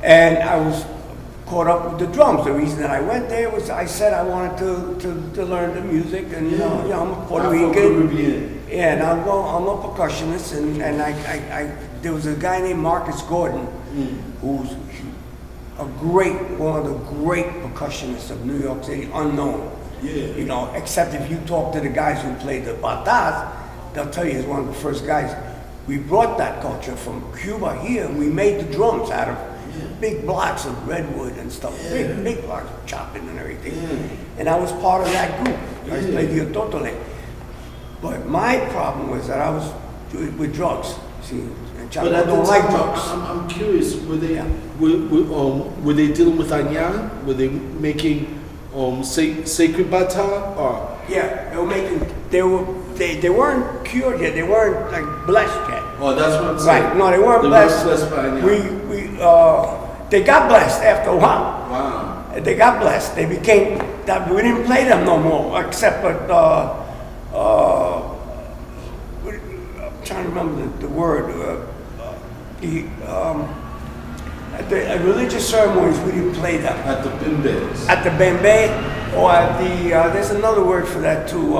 and I was caught up with the drums. The reason that I went there was I said I wanted to learn the music, and you know, I'm a Puerto Rican. Caribbean. Yeah, and I'm a percussionist, and I there was a guy named Marcus Gordon, who's one of the great percussionists of New York City, unknown. Yeah. You know, except if you talk to the guys who played the batas, they'll tell you he's one of the first guys. We brought that culture from Cuba here, and we made the drums out of big blocks of redwood and stuff, big blocks of chopping and everything. Yeah. And I was part of that group. I played the ototole. But my problem was that I was with drugs. See, and But at the don't like time, drugs. I'm curious, were they dealing with Anyan? Were they making sacred bata? Or? Yeah, they weren't cured yet. They weren't like blessed yet. Oh, that's what I'm saying. Right? No, they weren't blessed. By Anyan. They got blessed after a while. Wow. They got blessed. They became that. We didn't play them no more, except for I'm trying to remember the word. At the religious ceremonies, we didn't play them. At the Bimbes. At the bembe, or at the there's another word for that too.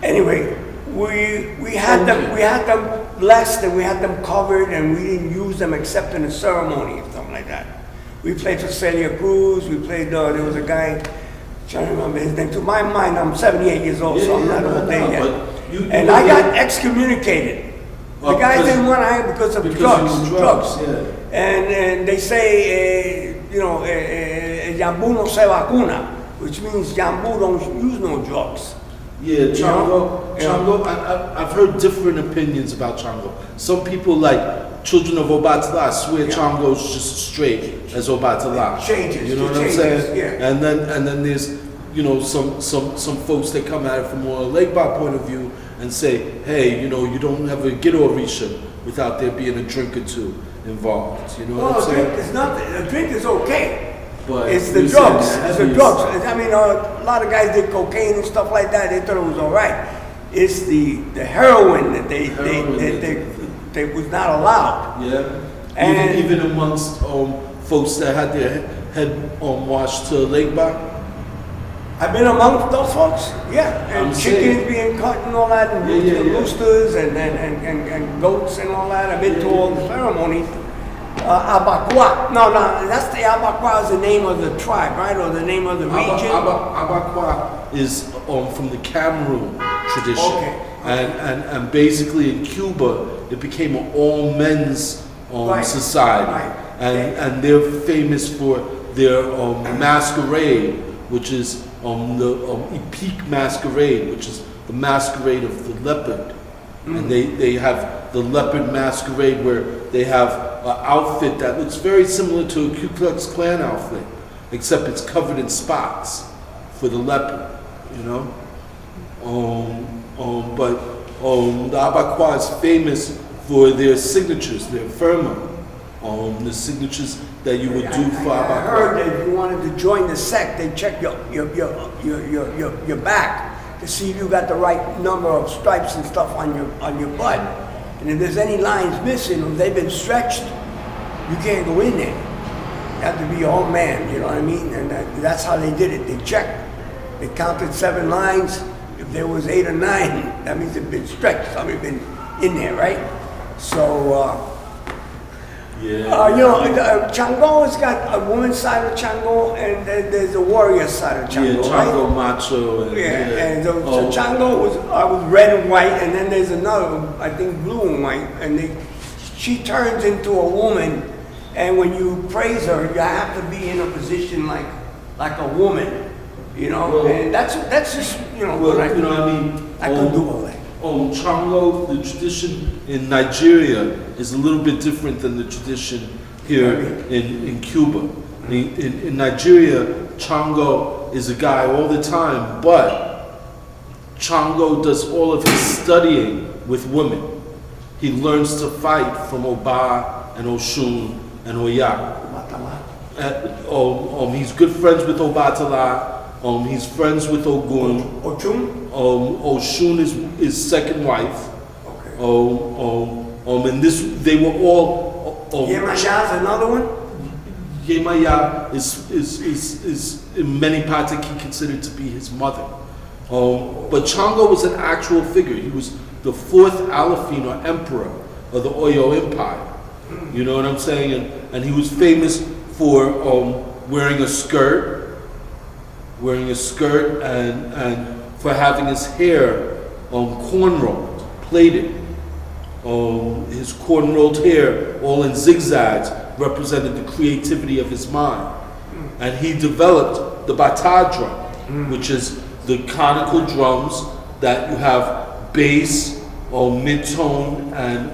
Anyway, we had them blessed, and we had them covered, and we didn't use them except in a ceremony or something like that. We played for Celia Cruz. We played. There was a guy. Trying to remember his name. To my mind, I'm 78 years old, so I'm not old there yet. And I got excommunicated. The guys didn't want to hire because of drugs. Yeah. And they say, Yambu no se vacuna, which means Yambu don't use no drugs. Yeah, Chango, I've heard different opinions about Chango. Some people, like children of Obatala, swear Chango's just straight as Obatala. Changes. You know what I'm saying? Yeah. And then there's, some folks that come at it from more Legba point of view and say, hey, you don't have a get Orisha without there being a drink or two involved. You know what I'm Well, saying? drink is nothing. A drink is okay. But It's the drugs. It's the drugs. I mean, a lot of guys did cocaine and stuff like that. They thought it was all right. it's the heroin that they was not allowed. Yeah. And- even amongst folks that had their head washed to Lake Bar. I've been amongst those folks, yeah, and I'm chickens saying- being cut and all that, and Yeah. roosters and goats and all that. I've been to all the ceremonies. Abakwa, no, that's the Abakwa is the name of the tribe, right, or the name of the region. Abakwa is from the Cameroon tradition. Okay. And basically in Cuba, it became an all men's Right. society. Right. And they're famous for their masquerade, which is the Epique masquerade, which is the masquerade of the leopard. And they have the leopard masquerade where they have an outfit that looks very similar to a Ku Klux Klan outfit, except it's covered in spots for the leopard, you know? But the Abakwa is famous for their signatures, their firma, the signatures that you would do for I heard Abakwa. that if you wanted to join the sect, they check your back to see if you got the right number of stripes and stuff on your butt. And if there's any lines missing or they've been stretched, you can't go in there. You have to be your own man, you know what I mean? And that's how they did it. They checked. They counted 7 lines. If there was 8 or 9, that means they've been stretched. Somebody's been in there, right? So, Chango has got a woman's side of Chango and then there's a warrior side of Chango, Yeah, right? Chango Macho. And so Chango was red and white, and then there's another, I think blue and white, and she turns into a woman, and when you praise her, you have to be in a position like a woman, you know, Well, and that's just, you know, what I Well, you know what I mean? I can do all that. Chango, the tradition in Nigeria is a little bit different than the tradition here in Cuba. In Nigeria, Chango is a guy all the time, but Chango does all of his studying with women. He learns to fight from Oba and Oshun and Oya. He's good friends with Obatala. He's friends with Ogun. Ochum? Oshun is his second wife. Okay. And they were all. Yemasha's another one? Yemaya is in many parts considered to be his mother. But Chango was an actual figure. He was the 4th Alafin or emperor of the Oyo Empire. You know what I'm saying? And he was famous for wearing a skirt and for having his hair cornrowed, plaited. His corn-rolled hair, all in zigzags, represented the creativity of his mind. And he developed the bata drum, which is the conical drums that you have bass, mid-tone, and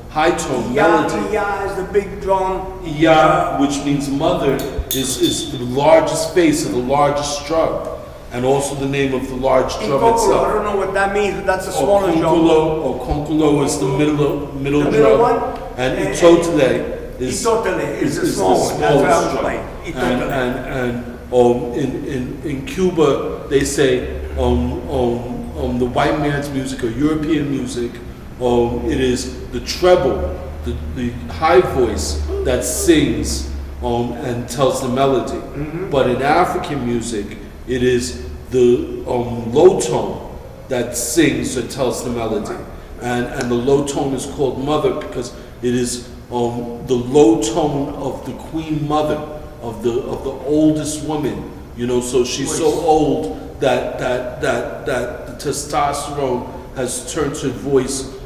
high tone melody. Iya is the big drum. Iya, which means mother, is the largest face of the largest drum, and also the name of the large drum I itself. don't know what that means, but that's a smaller drum. Konkulo is the middle The middle drum, one? and Itotele is Itotele is the the small one. That's what I was drum. playing. Itotele. In Cuba they say the white man's music or European music, it is the treble, the high voice that sings and tells the melody. But in African music, it is the low tone that sings or tells the melody. And the low tone is called mother because it is the low tone of the queen mother, of the oldest woman. You know, so she's so old that the testosterone has turned her voice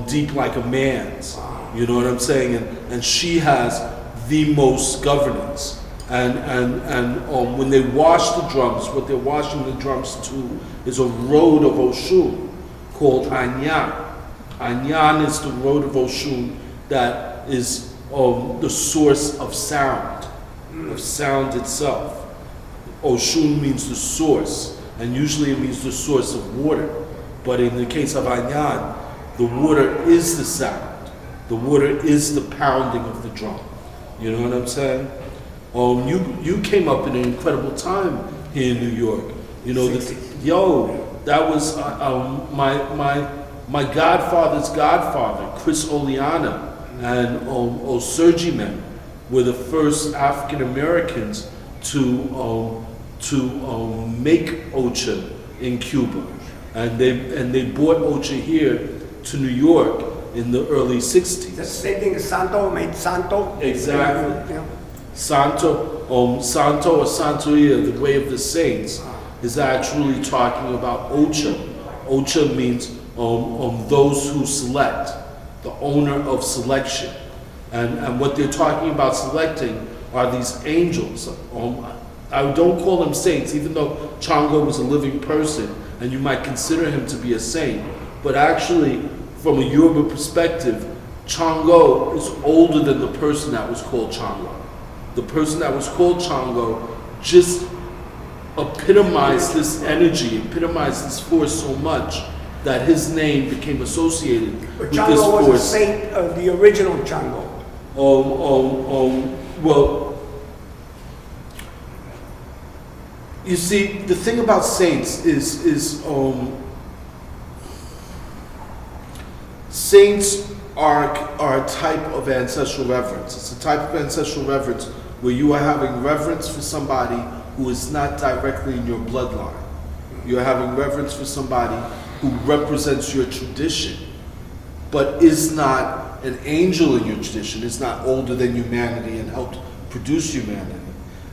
deep like a man's. You know what I'm saying? And she has the most governance. And when they wash the drums, what they're washing the drums to is a road of Oshun called Anyan. Anyan is the road of Oshun that is the source of sound itself. Oshun means the source, and usually it means the source of water. But in the case of Anyan, the water is the sound. The water is the pounding of the drum. You know what I'm saying? You came up in an incredible time here in New York. You know, that was my godfather's godfather, Chris Oleana, and Osurgimen were the first African Americans to make ocha in Cuba, and they brought ocha here to New York in the early '60s. The same thing as Santo, made Santo. Exactly. Yeah. Santo or Santeria, the way of the saints, is actually talking about ocha. Ocha means those who select, the owner of selection. And what they're talking about selecting are these angels. I don't call them saints, even though Chango was a living person, and you might consider him to be a saint. But actually, from a Yoruba perspective, Chango is older than the person that was called Chango. The person that was called Chango just epitomized this energy, epitomized this force so much that his name became associated But with this Chango was a force. saint of the original Chango. Well, you see, the thing about saints is saints are a type of ancestral reverence. It's a type of ancestral reverence where you are having reverence for somebody who is not directly in your bloodline. You're having reverence for somebody who represents your tradition, but is not an angel in your tradition, is not older than humanity and helped produce humanity,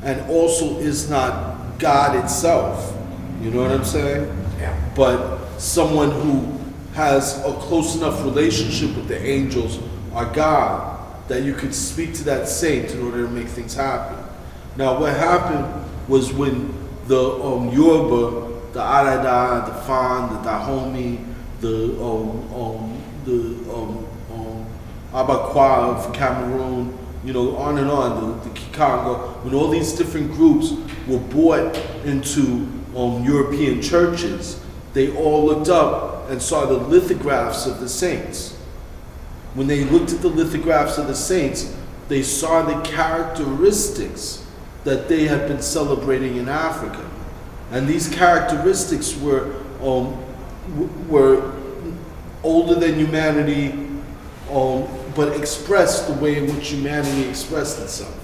and also is not God itself. You know what I'm saying? Yeah. But someone who has a close enough relationship with the angels or God that you could speak to that saint in order to make things happen. Now, what happened was when the Yoruba, the Arada, the Fan, the Dahomey, the Abakwa of Cameroon, you know, on and on, the Kikongo, when all these different groups were brought into European churches, they all looked up and saw the lithographs of the saints. When they looked at the lithographs of the saints, they saw the characteristics that they had been celebrating in Africa. And these characteristics were older than humanity, but expressed the way in which humanity expressed itself.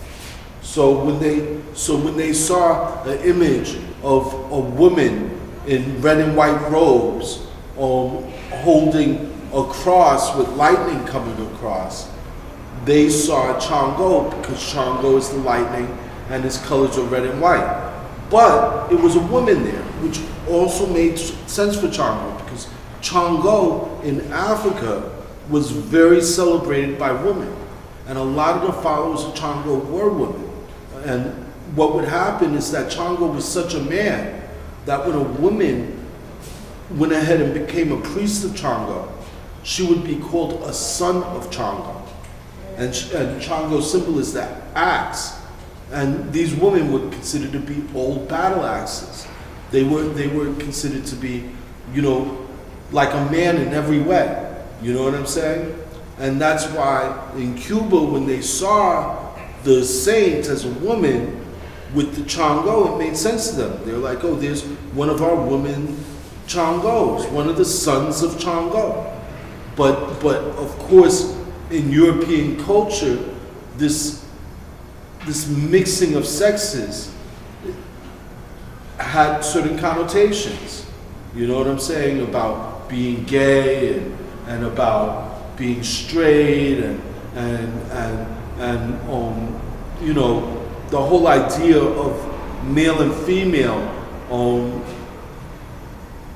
So when they saw the image of a woman in red and white robes, holding a cross with lightning coming across, they saw Chango, because Chango is the lightning and his colors are red and white. But it was a woman there, which also made sense for Chango, because Chango in Africa was very celebrated by women. And a lot of the followers of Chango were women. And what would happen is that Chango was such a man that when a woman went ahead and became a priest of Chango, she would be called a son of Chango. And Chango's symbol is the axe. And these women were considered to be old battle axes. They were considered to be, you know, like a man in every way. You know what I'm saying? And that's why in Cuba, when they saw the saint as a woman with the Chango, it made sense to them. They're like, oh, there's one of our women Changos, one of the sons of Chango. But of course, in European culture, this mixing of sexes had certain connotations. You know what I'm saying? About being gay and about being straight and you know, the whole idea of male and female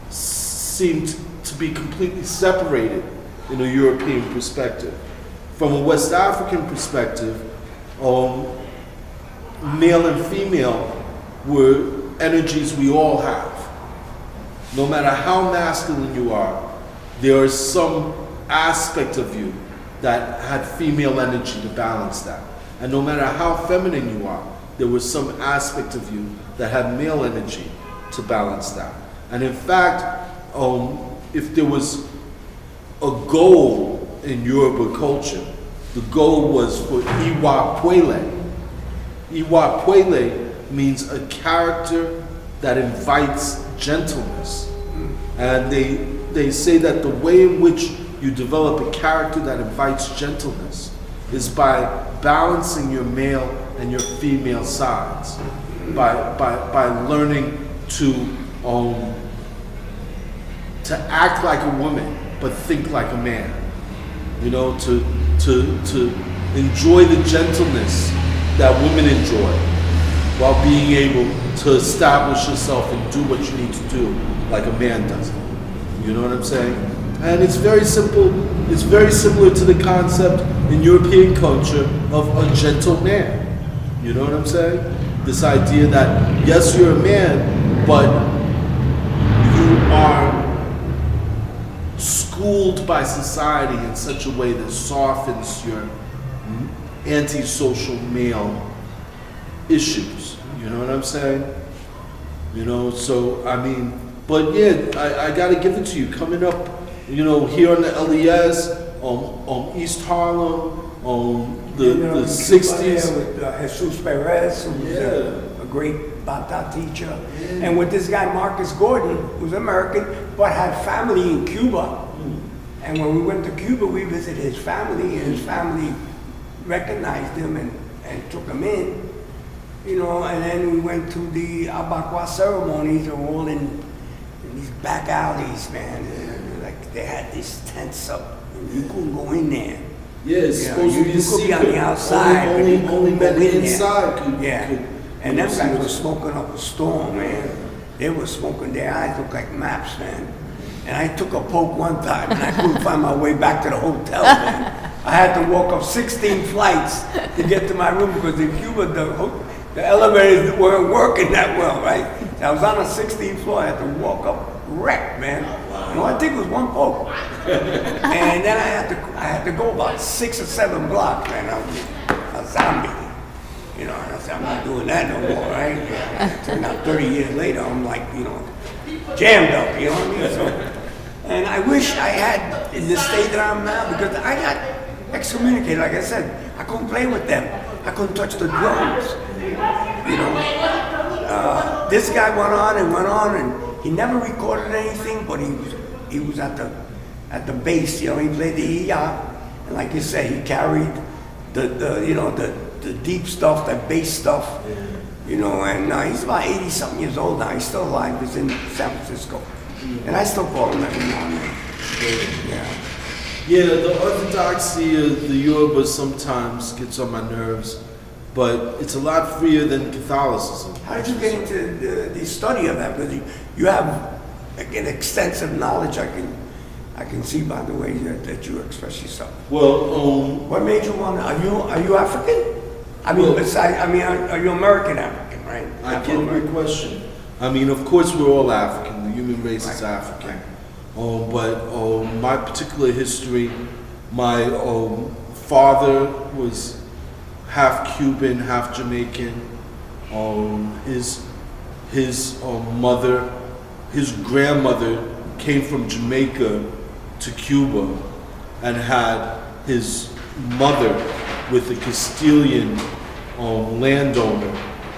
seemed to be completely separated in a European perspective. From a West African perspective, male and female were energies we all have. No matter how masculine you are, there is some aspect of you that had female energy to balance that. And no matter how feminine you are, there was some aspect of you that had male energy to balance that. And in fact, if there was a goal in Yoruba culture, the goal was for Iwa Pwele. Iwa Pwele means a character that invites gentleness. And they say that the way in which you develop a character that invites gentleness is by balancing your male and your female sides, by learning to act like a woman but think like a man. You know, to enjoy the gentleness that women enjoy, while being able to establish yourself and do what you need to do like a man does. You know what I'm saying? And it's very simple. It's very similar to the concept in European culture of a gentle man. You know what I'm saying? This idea that, yes, you're a man, but you are schooled by society in such a way that softens your antisocial male issues. You know what I'm saying? You know, so I mean, but yeah, I gotta give it to you. Coming up, you know, here on the LES, on East Harlem, on the 60s. With Jesus Perez, who was a great Bata teacher. Yeah. And with this guy, Marcus Gordon, who's American, but had family in Cuba. And when we went to Cuba, we visited his family, and his family recognized him and took him in. You know, and then we went to the Abaca ceremonies. They were all in these back alleys, man. And like they had these tents up, and you couldn't go in there. Yeah, it's supposed to be you could be on the outside, only men inside could. And them guys were smoking up a storm, man. They were smoking. Their eyes looked like maps, man. And I took a poke one time, and I couldn't find my way back to the hotel, man. I had to walk up 16 flights to get to my room because in Cuba, the elevators weren't working that well, right? I was on the 16th floor. I had to walk up wrecked, man. You know, I think it was one poke. And then I had to go about 6 or 7 blocks, man. I was a zombie. You know, and I said, I'm not doing that no more, right? Yeah. It turned out 30 years later, I'm like, you know, jammed up, you know what I mean? So, and I wish I had in the state that I'm now, because I got excommunicated, like I said. I couldn't play with them. I couldn't touch the drums, you know. This guy went on, and he never recorded anything, but he was at the bass, you know. He played the iya, and like you say, he carried the deep stuff, that bass stuff, you know. And he's about 80-something years old now. He's still alive. He's in San Francisco, and I still call him every now and then. Yeah, the orthodoxy of the Yoruba sometimes gets on my nerves, but it's a lot freer than Catholicism. How did you get into the study of that? Because you have an extensive knowledge. I can see by the way that you express yourself. Well, what made you want? Are you African? I mean, are you American African, right? I get your question. I mean, of course, we're all African. The human race is African. But my particular history, my father was half Cuban, half Jamaican. His mother, his grandmother came from Jamaica to Cuba and had his mother with a Castilian landowner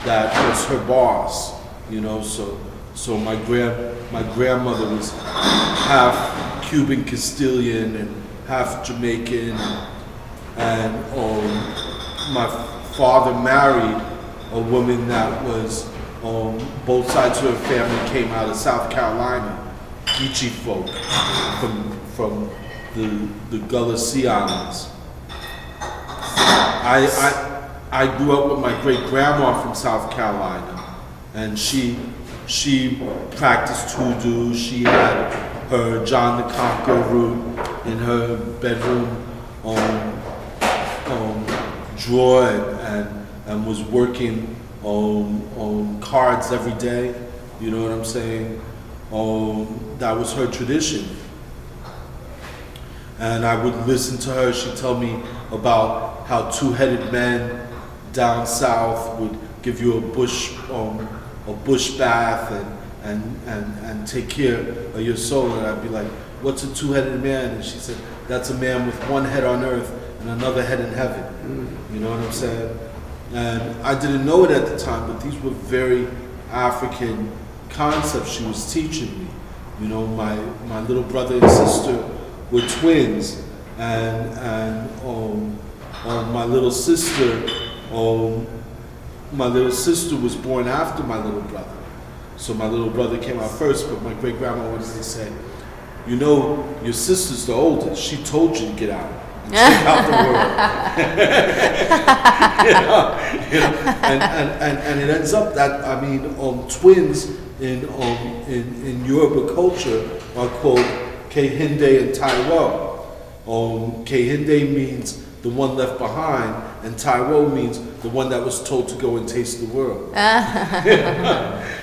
that was her boss, you know. So my grandmother was half Cuban Castilian and half Jamaican, and my father married a woman that was both sides of her family came out of South Carolina, Geechee folk from the Gullah Sea Islands. I grew up with my great grandma from South Carolina, and she practiced hoodoo. She had her John the Conqueror root in her bedroom drawer and was working on cards every day. You know what I'm saying? That was her tradition. And I would listen to her. She'd tell me about how two-headed men down south would give you a bush bath and take care of your soul. And I'd be like, what's a two-headed man? And she said, that's a man with one head on earth and another head in heaven. You know what I'm saying? And I didn't know it at the time, but these were very African concepts she was teaching me. You know, my little brother and sister were twins, and my little sister was born after my little brother. So my little brother came out first, but my great grandma always said, you know, your sister's the oldest. She told you to get out and check out the world. And it ends up that, I mean, twins in Yoruba culture are called Kehinde and Taiwo. Kehinde means the one left behind, and Taiwo means the one that was told to go and taste the world.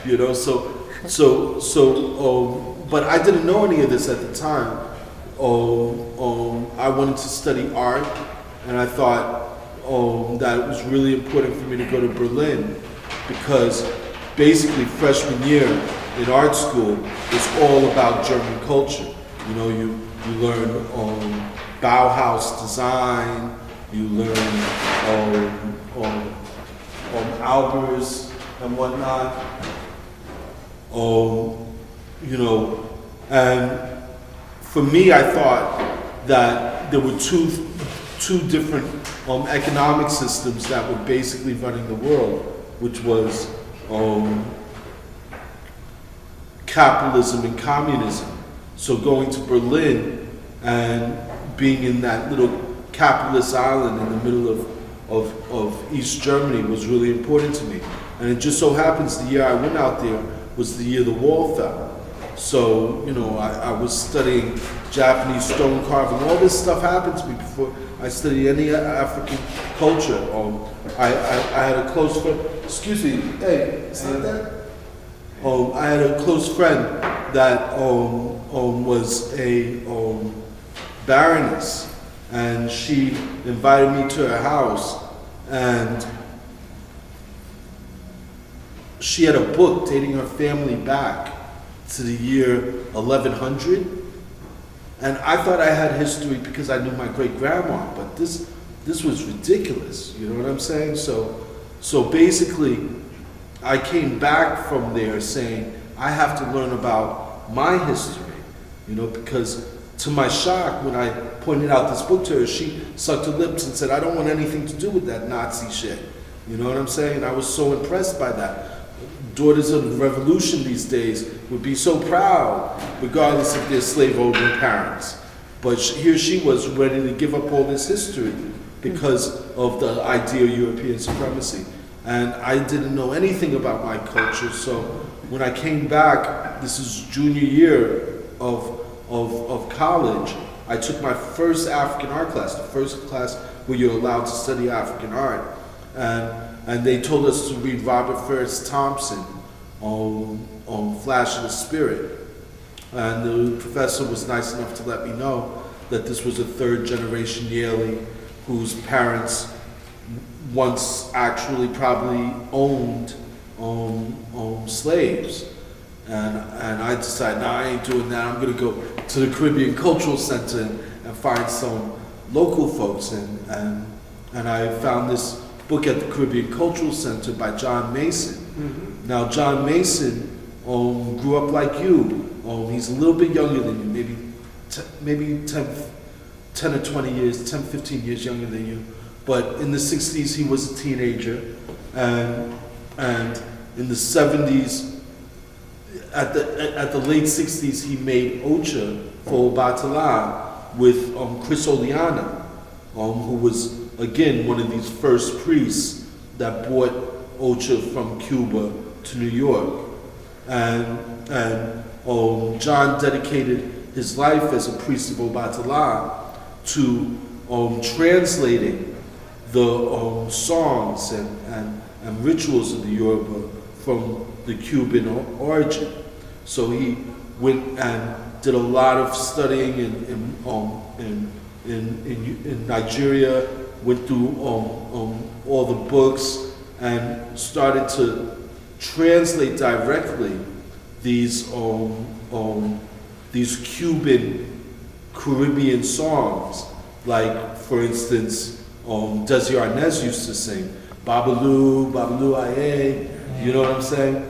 You know, but I didn't know any of this at the time. I wanted to study art, and I thought that it was really important for me to go to Berlin, because basically freshman year in art school is all about German culture. You know, you learn Bauhaus design, you learn Albers and whatnot. You know, and for me, I thought that there were two different economic systems that were basically running the world, which was capitalism and communism. So going to Berlin and being in that little capitalist island in the middle of East Germany was really important to me. And it just so happens the year I went out there was the year the wall fell. So, you know, I was studying Japanese stone carving. All this stuff happened to me before I studied any African culture. I had a close friend, excuse me, hey, is that that? I had a close friend that was a baroness, and she invited me to her house, and she had a book dating her family back to the year 1100, and I thought I had history because I knew my great grandma, but this was ridiculous. You know what I'm saying? So basically, I came back from there saying I have to learn about my history. You know, because to my shock, when I pointed out this book to her, she sucked her lips and said, "I don't want anything to do with that Nazi shit." You know what I'm saying? And I was so impressed by that. Daughters of the revolution these days would be so proud, regardless of their slave-owning parents. But here she was ready to give up all this history because of the idea of European supremacy. And I didn't know anything about my culture, so when I came back, this is junior year of college, I took my first African art class, the first class where you're allowed to study African art. And they told us to read Robert Farris Thompson on Flash of the Spirit. And the professor was nice enough to let me know that this was a third generation Yalie whose parents once actually probably owned slaves. And I decided, no, I ain't doing that. I'm gonna go to the Caribbean Cultural Center and find some local folks. And I found this book at the Caribbean Cultural Center by John Mason. Mm-hmm. Now, John Mason grew up like you. He's a little bit younger than you, maybe 10 or 20 years, 10, 15 years younger than you. But in the 60s, he was a teenager. And in the 70s, at the late 60s, he made Ocha for Obatala with Chris Oleana, who was, again, one of these first priests that brought Ocha from Cuba to New York. And John dedicated his life as a priest of Obatala to translating the songs and rituals of the Yoruba from the Cuban origin. So he went and did a lot of studying in Nigeria, went through all the books and started to translate directly these Cuban Caribbean songs, like, for instance, Desi Arnaz used to sing, Babalu, Babalu Aye, you know what I'm saying?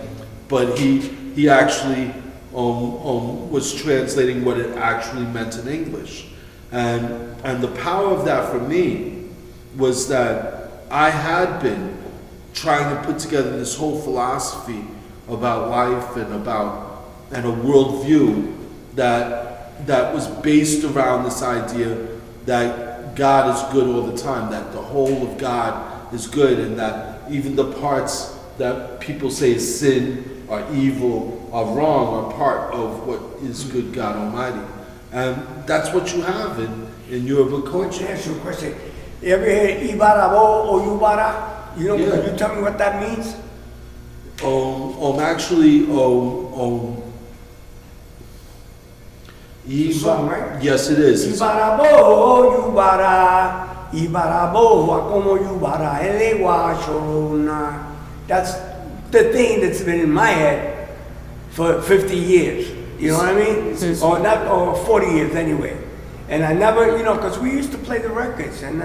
But he actually was translating what it actually meant in English. And the power of that for me was that I had been trying to put together this whole philosophy about life and a worldview that was based around this idea that God is good all the time, that the whole of God is good, and that even the parts that people say is sin, are evil, are wrong, are part of what is good God Almighty. And that's what you have in Yoruba Coach, culture. answer your question. You ever hear Ibarabo or Yubara? You know, Yeah. can you tell me what that means? Actually, It's a song, right? Yes, it is. It's- Ibarabo, Yubara, Ibarabo, como Yubara, Elewa, Shorona. That's the thing that's been in my head for 50 years. You know what I mean? Or 40 years anyway. And I never, because we used to play the records, and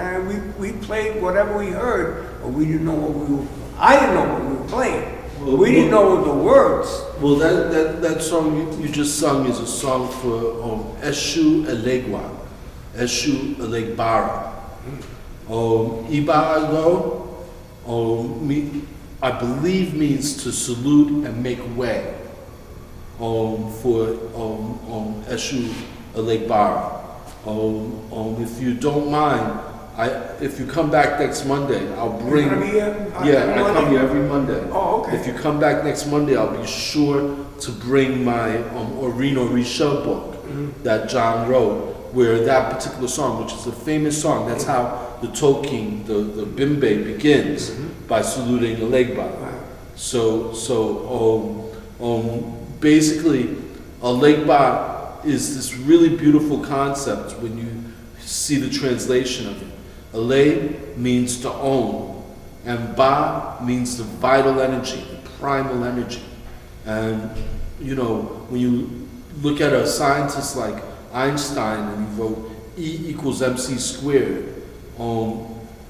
we played whatever we heard, but we didn't know I didn't know what we were playing. We didn't know the words. Well, that song you just sung is a song for Eshu Elegwa, Eshu Elegbara. Ibaro, I believe means to salute and make way. For Eshu Elegbara. If you don't mind, if you come back next Monday, I'll bring. You're gonna be here? Yeah, I come here every Monday. Oh, okay. If you come back next Monday, I'll be sure to bring my Orino Risha book that John wrote, where that particular song, which is a famous song, that's how the Toking, the Bimbe begins by saluting the Legba. Basically, a Legba is this really beautiful concept when you see the translation of it. Ale means to own, and Ba means the vital energy, the primal energy. And when you look at a scientist like Einstein, and he wrote E equals mc squared,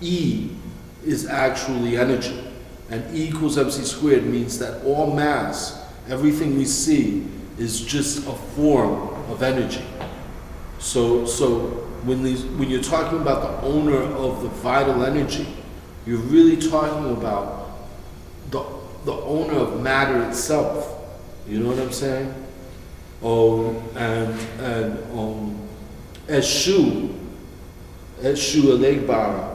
E is actually energy, and E equals mc squared means that all mass, everything we see, is just a form of energy. So when you're talking about the owner of the vital energy, you're really talking about the owner of matter itself. You know what I'm saying? Eshu Elegbara.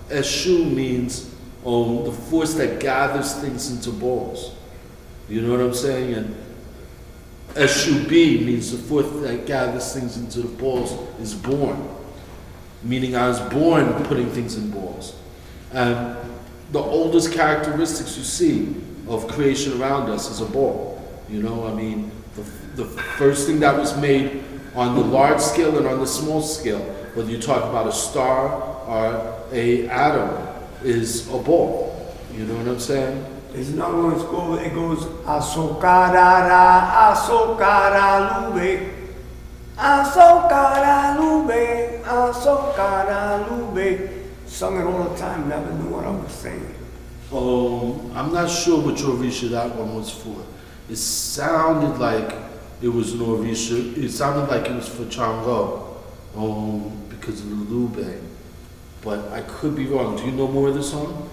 Eshu means the force that gathers things into balls. You know what I'm saying? And Eshubi means the force that gathers things into the balls is born. Meaning I was born putting things in balls. And the oldest characteristics you see of creation around us is a ball. The first thing that was made on the large scale and on the small scale, whether you talk about a star or a atom, is a ball. You know what I'm saying? There's another one, it goes, Asokarara, Asokara Lube, Asokara Lube, Asokara Lube. Sung it all the time, never knew what I was saying. I'm not sure which Orisha that one was for. It sounded like it was an Orisha. It sounded like it was for Chango, because of the Lube. But I could be wrong. Do you know more of the song?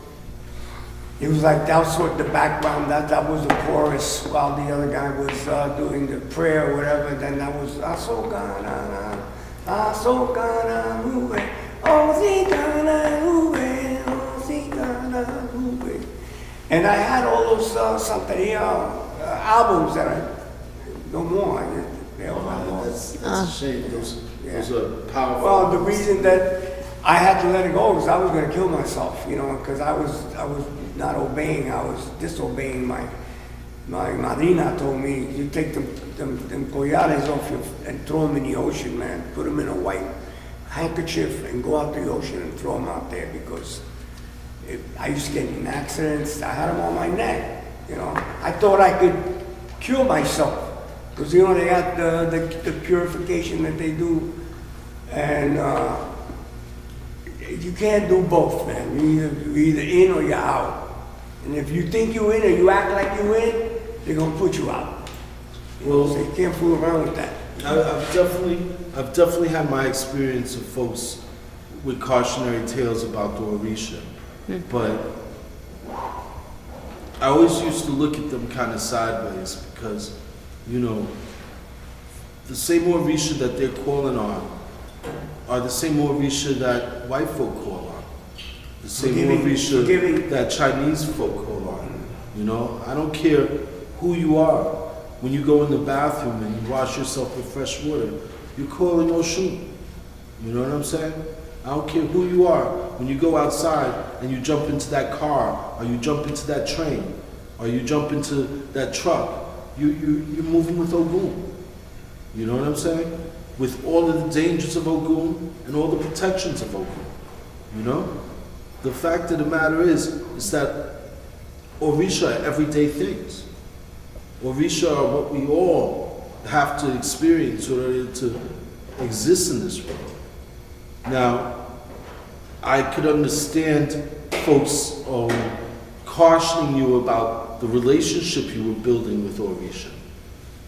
It was like that was sort of the background, that was the chorus while the other guy was doing the prayer or whatever. Then that was Asokara, Asokara Lube, Osikara Lube, Osikara Lube. And I had all those Santeria albums that I no more. They all got lost. That's a shame. Those are powerful. Well, the reason that I had to let it go was I was going to kill myself, because I was not obeying. I was disobeying. My madrina told me, you take them collares off and throw them in the ocean, man. Put them in a white handkerchief and go out to the ocean and throw them out there, because I used to get in accidents. I had them on my neck. I thought I could cure myself, because they got the purification that they do, and you can't do both, man. You're either in or you're out. And if you think you're in or you act like you're in, they're gonna put you out. Well, So you can't fool around with that. I've definitely had my experience of folks with cautionary tales about the Orisha, but I always used to look at them kind of sideways because, you know, the same Orisha that they're calling on are the same Orisha that white folk call on, the same Orisha that Chinese folk call on. You know, I don't care who you are. When you go in the bathroom and you wash yourself with fresh water, you're calling Oshun. You know what I'm saying? I don't care who you are. When you go outside and you jump into that car, or you jump into that train, or you jump into that truck, you're moving with Ogun. You know what I'm saying? With all of the dangers of Ogun and all the protections of Ogun. You know? The fact of the matter is that Orisha are everyday things. Orisha are what we all have to experience in order to exist in this world. Now, I could understand folks cautioning you about the relationship you were building with Orisha.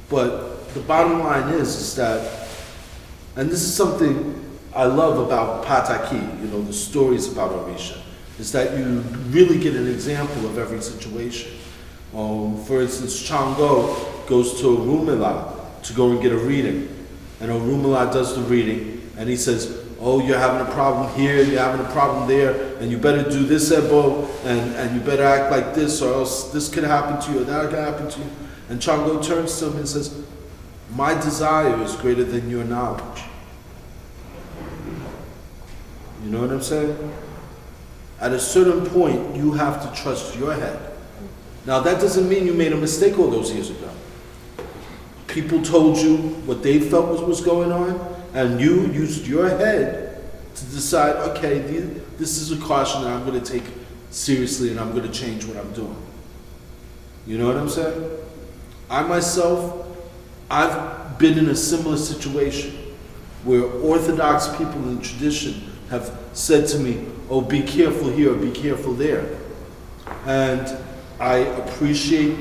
But the bottom line is that, and this is something I love about Pataki, you know, the stories about Orisha, is that you really get an example of every situation. For instance, Chango goes to Orumila to go and get a reading. And Orumila does the reading, and he says, oh, you're having a problem here, you're having a problem there, and you better do this, Ebo, and you better act like this, or else this could happen to you, or that could happen to you. And Chango turns to him and says, my desire is greater than your knowledge. You know what I'm saying? At a certain point, you have to trust your head. Now, that doesn't mean you made a mistake all those years ago. People told you what they felt was going on, and you used your head to decide, okay, this is a caution that I'm going to take seriously and I'm going to change what I'm doing. You know what I'm saying? I myself, I've been in a similar situation where Orthodox people in tradition have said to me, oh, be careful here, be careful there. And I appreciate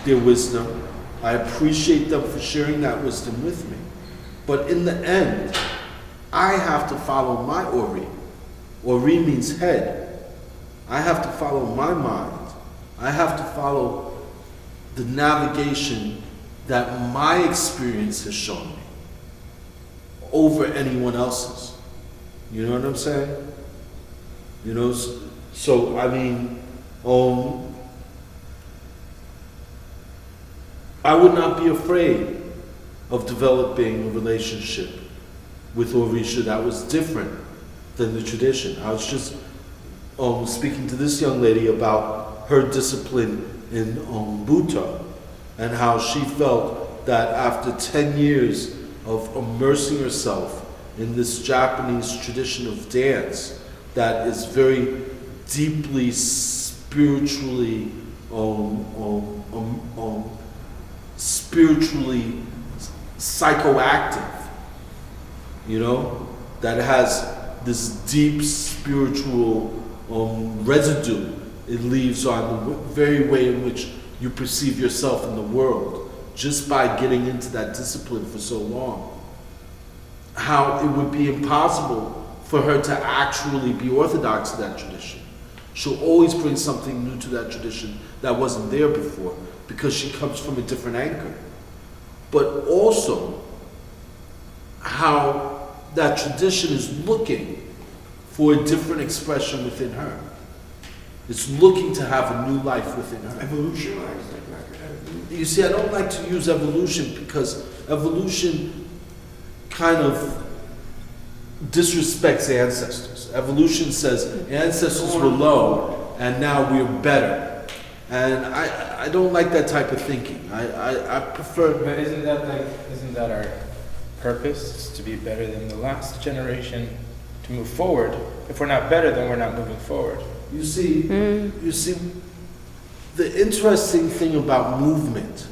their wisdom. I appreciate them for sharing that wisdom with me. But in the end, I have to follow my Ori. Ori means head. I have to follow my mind. I have to follow the navigation that my experience has shown me over anyone else's. You know what I'm saying? You know, so I mean, I would not be afraid of developing a relationship with Orisha that was different than the tradition. I was just speaking to this young lady about her discipline in Buto and how she felt that after 10 years of immersing herself in this Japanese tradition of dance that is very deeply spiritually psychoactive, you know, that has this deep spiritual residue it leaves on the very way in which you perceive yourself in the world, just by getting into that discipline for so long. How it would be impossible for her to actually be orthodox to that tradition. She'll always bring something new to that tradition that wasn't there before, because she comes from a different anchor. But also, how that tradition is looking for a different expression within her. It's looking to have a new life within her. Evolution. You see, I don't like to use evolution because evolution kind of disrespects ancestors. Evolution says ancestors were low and now we're better. And I don't like that type of thinking. I prefer... But isn't that our purpose, is to be better than the last generation, to move forward? If we're not better, then we're not moving forward. You see, the interesting thing about movement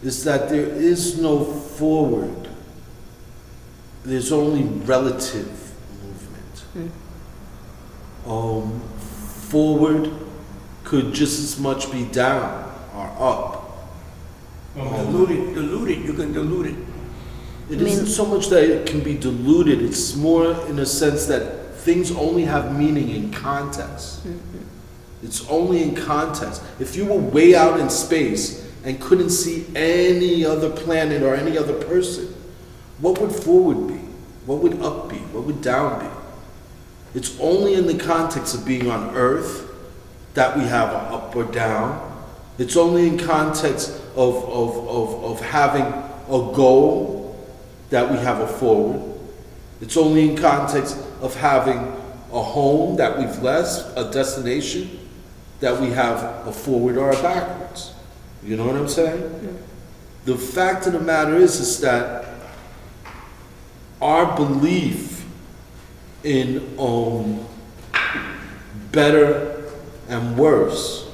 is that there is no forward. There's only relative movement. Forward could just as much be down or up. Dilute it, you can dilute it. It isn't so much that it can be diluted, it's more in a sense that things only have meaning in context. It's only in context. If you were way out in space and couldn't see any other planet or any other person, what would forward be? What would up be? What would down be? It's only in the context of being on Earth that we have an up or down. It's only in context of having a goal that we have a forward. It's only in context of having a home that we've left, a destination, that we have a forward or a backwards. You know what I'm saying? The fact of the matter is that our belief in better and worse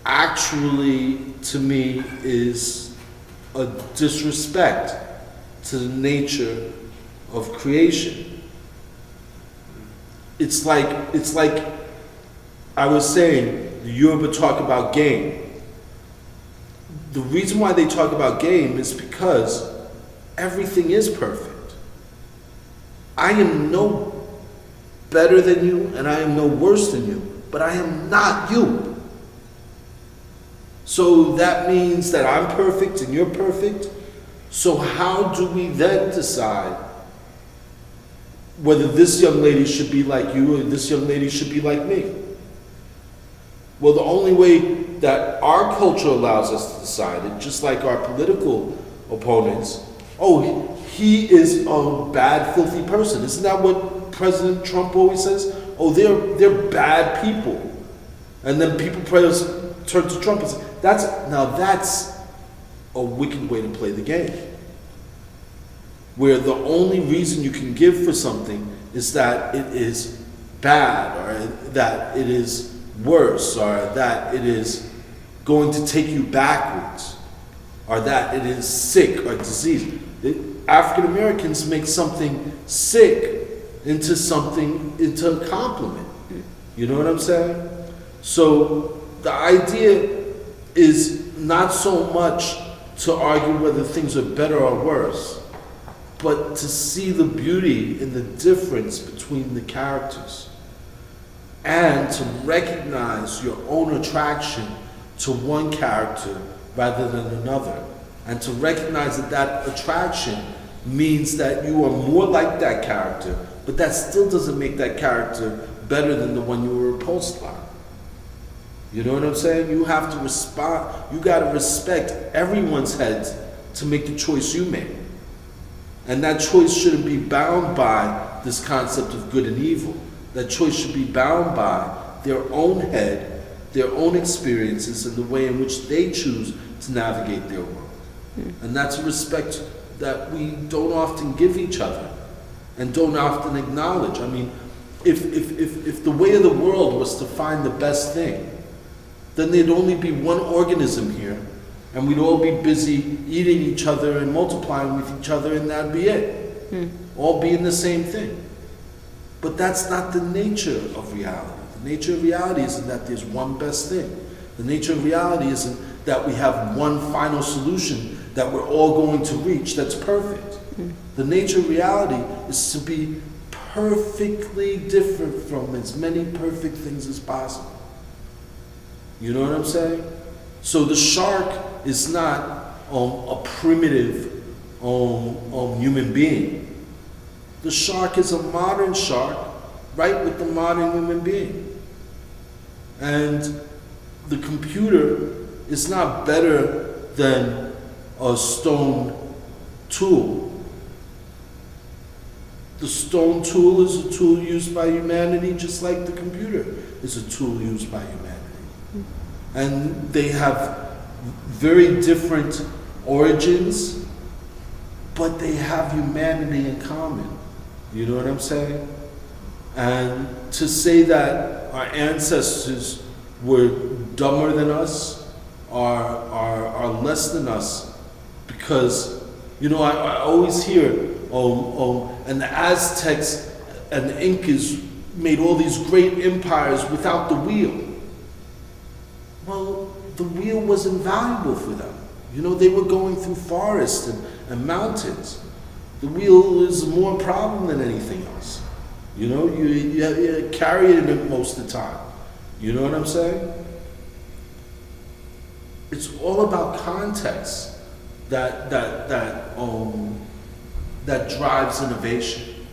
actually, to me, is a disrespect to the nature of creation. It's like I was saying, the Yoruba talk about game. The reason why they talk about game is because everything is perfect. I am no better than you and I am no worse than you, but I am not you. So that means that I'm perfect and you're perfect. So how do we then decide whether this young lady should be like you or this young lady should be like me? Well, the only way that our culture allows us to decide it, just like our political opponents, oh, he is a bad, filthy person. Isn't that what President Trump always says? Oh, they're bad people. And then people turn to Trump and say, that's a wicked way to play the game. Where the only reason you can give for something is that it is bad, or that it is worse, or that it is going to take you backwards, or that it is sick or disease. African Americans make something sick into a compliment. You know what I'm saying? So the idea is not so much to argue whether things are better or worse, but to see the beauty in the difference between the characters, and to recognize your own attraction to one character rather than another, and to recognize that attraction means that you are more like that character, but that still doesn't make that character better than the one you were repulsed by. You know what I'm saying? You have to respond. You got to respect everyone's heads to make the choice you made. And that choice shouldn't be bound by this concept of good and evil. That choice should be bound by their own head, their own experiences, and the way in which they choose to navigate their world. And that's a respect that we don't often give each other and don't often acknowledge. I mean, if the way of the world was to find the best thing, then there'd only be one organism here, and we'd all be busy eating each other and multiplying with each other, and that'd be it. All being the same thing. But that's not the nature of reality. The nature of reality isn't that there's one best thing. The nature of reality isn't that we have one final solution that we're all going to reach that's perfect. The nature of reality is to be perfectly different from as many perfect things as possible. You know what I'm saying? So the shark is not a primitive human being. The shark is a modern shark, right with the modern human being. And the computer is not better than a stone tool. The stone tool is a tool used by humanity, just like the computer is a tool used by humanity. And they have very different origins, but they have humanity in common. You know what I'm saying? And to say that our ancestors were dumber than us, are less than us, because, you know, I always hear, and the Aztecs and the Incas made all these great empires without the wheel. Well, the wheel was invaluable for them. You know, they were going through forests and mountains. The wheel is more problem than anything else. You know, you carry it most of the time. You know what I'm saying? It's all about context that drives innovation.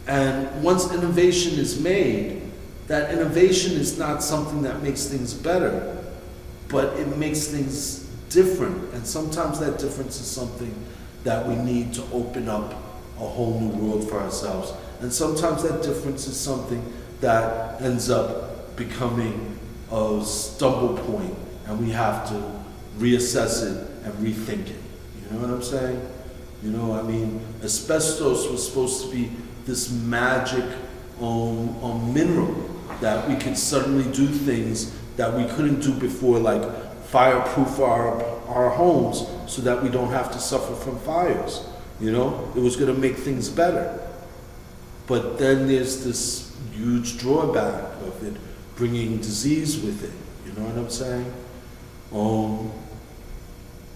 And once innovation is made, that innovation is not something that makes things better, but it makes things different. And sometimes that difference is something that we need to open up a whole new world for ourselves. And sometimes that difference is something that ends up becoming a stumble point, and we have to reassess it and rethink it. You know what I'm saying? You know, I mean, asbestos was supposed to be this magic mineral that we could suddenly do things that we couldn't do before, like fireproof our homes so that we don't have to suffer from fires. You know, it was going to make things better. But then there's this huge drawback of it bringing disease with it. You know what I'm saying? All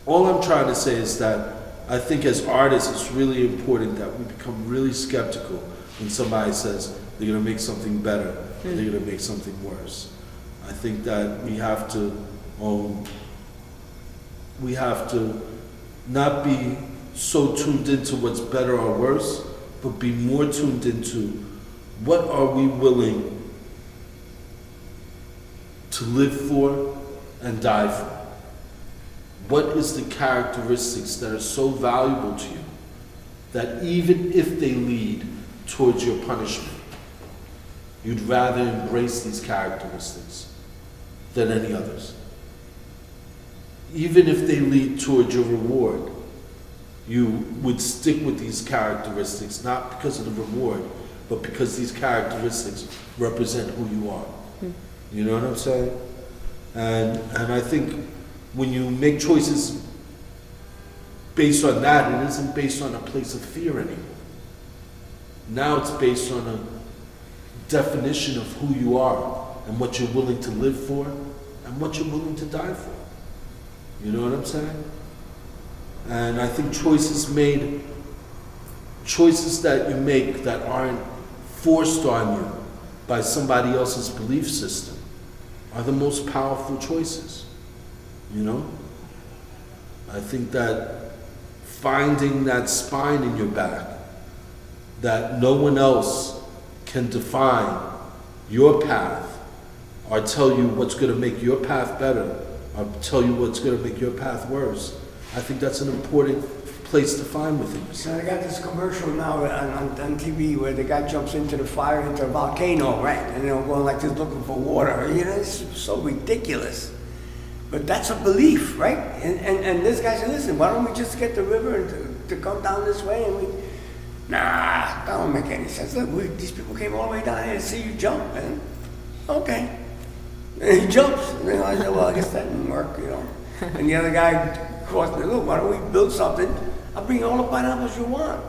I'm trying to say is that I think as artists, it's really important that we become really skeptical when somebody says they're going to make something better or they're going to make something worse. I think that we have to not be so tuned into what's better or worse, but be more tuned into what are we willing to live for and die for. What is the characteristics that are so valuable to you that even if they lead towards your punishment, you'd rather embrace these characteristics than any others? Even if they lead towards your reward, you would stick with these characteristics, not because of the reward, but because these characteristics represent who you are. You know what I'm saying? And I think when you make choices based on that, it isn't based on a place of fear anymore. Now it's based on a definition of who you are and what you're willing to live for and what you're willing to die for. You know what I'm saying? And I think choices that you make that aren't forced on you by somebody else's belief system are the most powerful choices. You know? I think that finding that spine in your back, that no one else can define your path or tell you what's going to make your path better or tell you what's going to make your path worse, I think that's an important place to find within yourself. So I got this commercial now on TV where the guy jumps into the fire, into a volcano, right? And they're going like this looking for water. You know, it's so ridiculous. But that's a belief, right? And this guy said, listen, why don't we just get the river and to come down this way? And that don't make any sense. Look, these people came all the way down here to see you jump, man. Okay. And he jumps. And then I said, well, I guess that didn't work, you know. And the other guy crossed me, look, why don't we build something? I'll bring all the pineapples you want.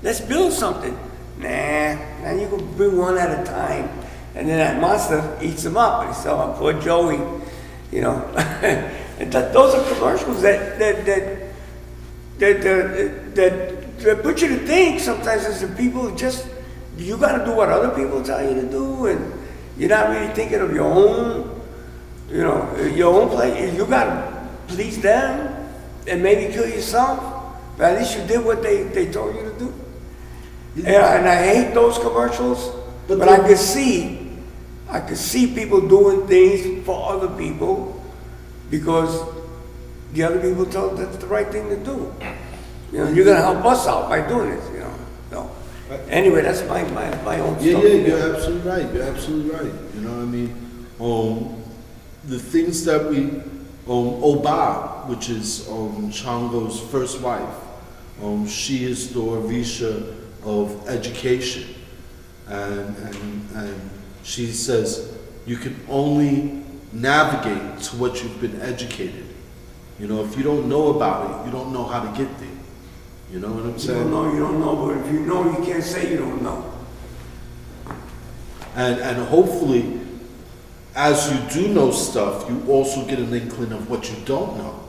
Let's build something. Nah, and you can bring one at a time. And then that monster eats them up. And he said, oh, poor Joey. You know, and those are commercials that put you to think sometimes as the people just, you got to do what other people tell you to do, and you're not really thinking of your own, you know, your own place. You got to please them and maybe kill yourself, but at least you did what they told you to do. And I hate those commercials, but I could see people doing things for other people because the other people told that's the right thing to do. You know, you're gonna help us out by doing this, you know. So anyway, that's my own Yeah, stuff. yeah, you're absolutely right. You're absolutely right. You know what I mean? The things that we Oba, which is Shango's first wife, she is the Orisha of education, and she says you can only navigate to what you've been educated. You know, if you don't know about it, you don't know how to get there. You know what I'm saying? You don't know, but if you know, you can't say you don't know. And hopefully, as you do know stuff, you also get an inkling of what you don't know.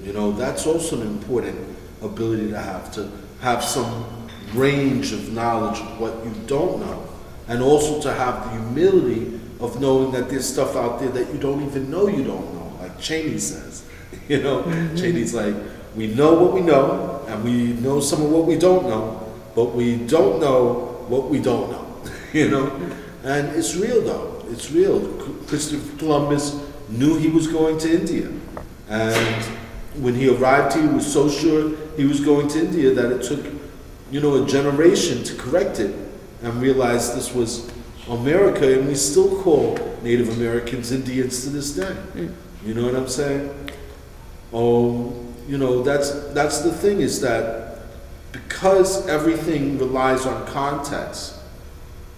You know, that's also an important ability to have some range of knowledge of what you don't know, and also to have the humility of knowing that there's stuff out there that you don't even know you don't know, like Cheney says. You know, Cheney's like, we know what we know, and we know some of what we don't know, but we don't know what we don't know. You know, and it's real though. It's real. Christopher Columbus knew he was going to India, and when he arrived here, he was so sure he was going to India that it took, you know, a generation to correct it and realize this was America, and we still call Native Americans Indians to this day. You know what I'm saying? You know, that's the thing, is that because everything relies on context,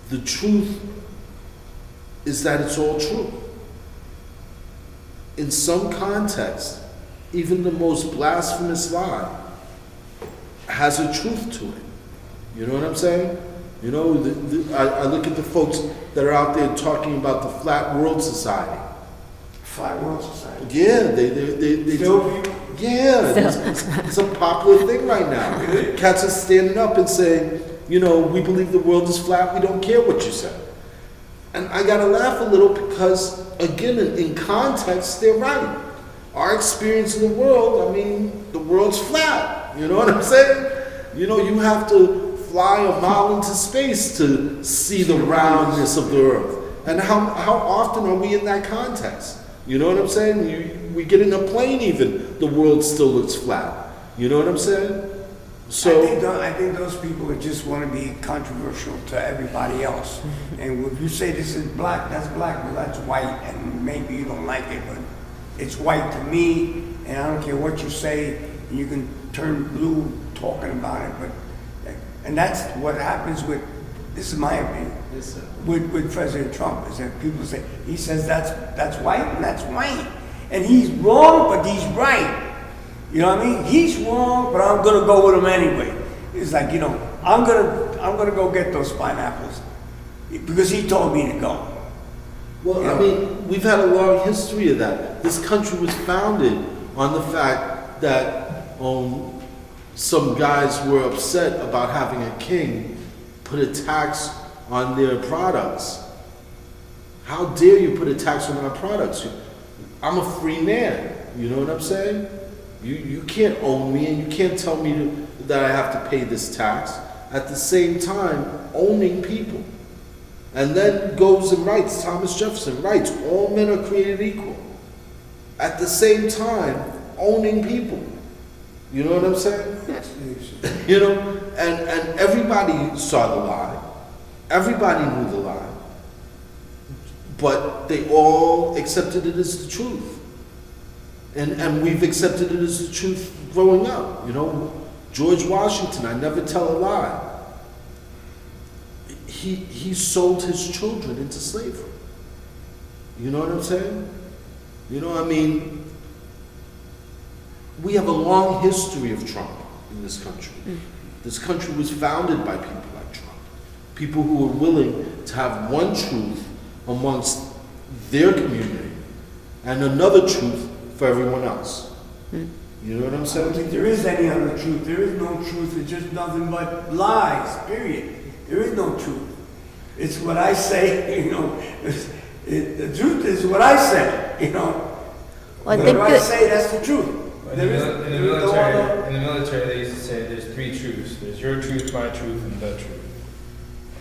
the truth is that it's all true. In some context, even the most blasphemous lie has a truth to it. You know what I'm saying? You know, I look at the folks that are out there talking about the Flat World Society. Flat World Society. Yeah, they Still? yeah, it's a popular thing right now. Cats are standing up and saying, you know, we believe the world is flat, we don't care what you say. And I gotta laugh a little because, again, in context, they're right. Our experience in the world, I mean, the world's flat. You know what I'm saying? You know, you have to fly a mile into space to see the roundness of the earth. And how often are we in that context? You know what I'm saying? We get in a plane even, the world still looks flat. You know what I'm saying? So I think those people just want to be controversial to everybody else. And if you say this is black, well, that's white, and maybe you don't like it, but it's white to me, and I don't care what you say, you can turn blue talking about it, and that's what happens with, this is my opinion, with President Trump, is that people say, he says that's white, and that's white. And he's wrong, but he's right. You know what I mean? He's wrong, but I'm gonna go with him anyway. It's like, you know, I'm gonna go get those pineapples because he told me to go. well, I mean, we've had a long history of that. This country was founded on the fact that some guys were upset about having a king put a tax on their products. How dare you put a tax on our products? I'm a free man. You know what I'm saying? You can't own me, and you can't tell me that I have to pay this tax. At the same time, owning people. And then goes and writes, Thomas Jefferson writes, all men are created equal. At the same time, owning people. You know what I'm saying? You know, and everybody saw the lie. Everybody knew the lie. But they all accepted it as the truth. And we've accepted it as the truth growing up. You know, George Washington, I never tell a lie. He sold his children into slavery. You know what I'm saying? You know, I mean, we have a long history of Trump in this country. This country was founded by people like Trump. People who were willing to have one truth amongst their community and another truth for everyone else. You know what I'm I don't saying? think there is any other truth. There is no truth. It's just nothing but lies, period. There is no truth. It's what I say, you know. The truth is what I say, you know. Well, I Whatever think I that, say, that's the truth. In There is no other. the military, they used to say there's three truths. There's your truth, my truth, and the truth.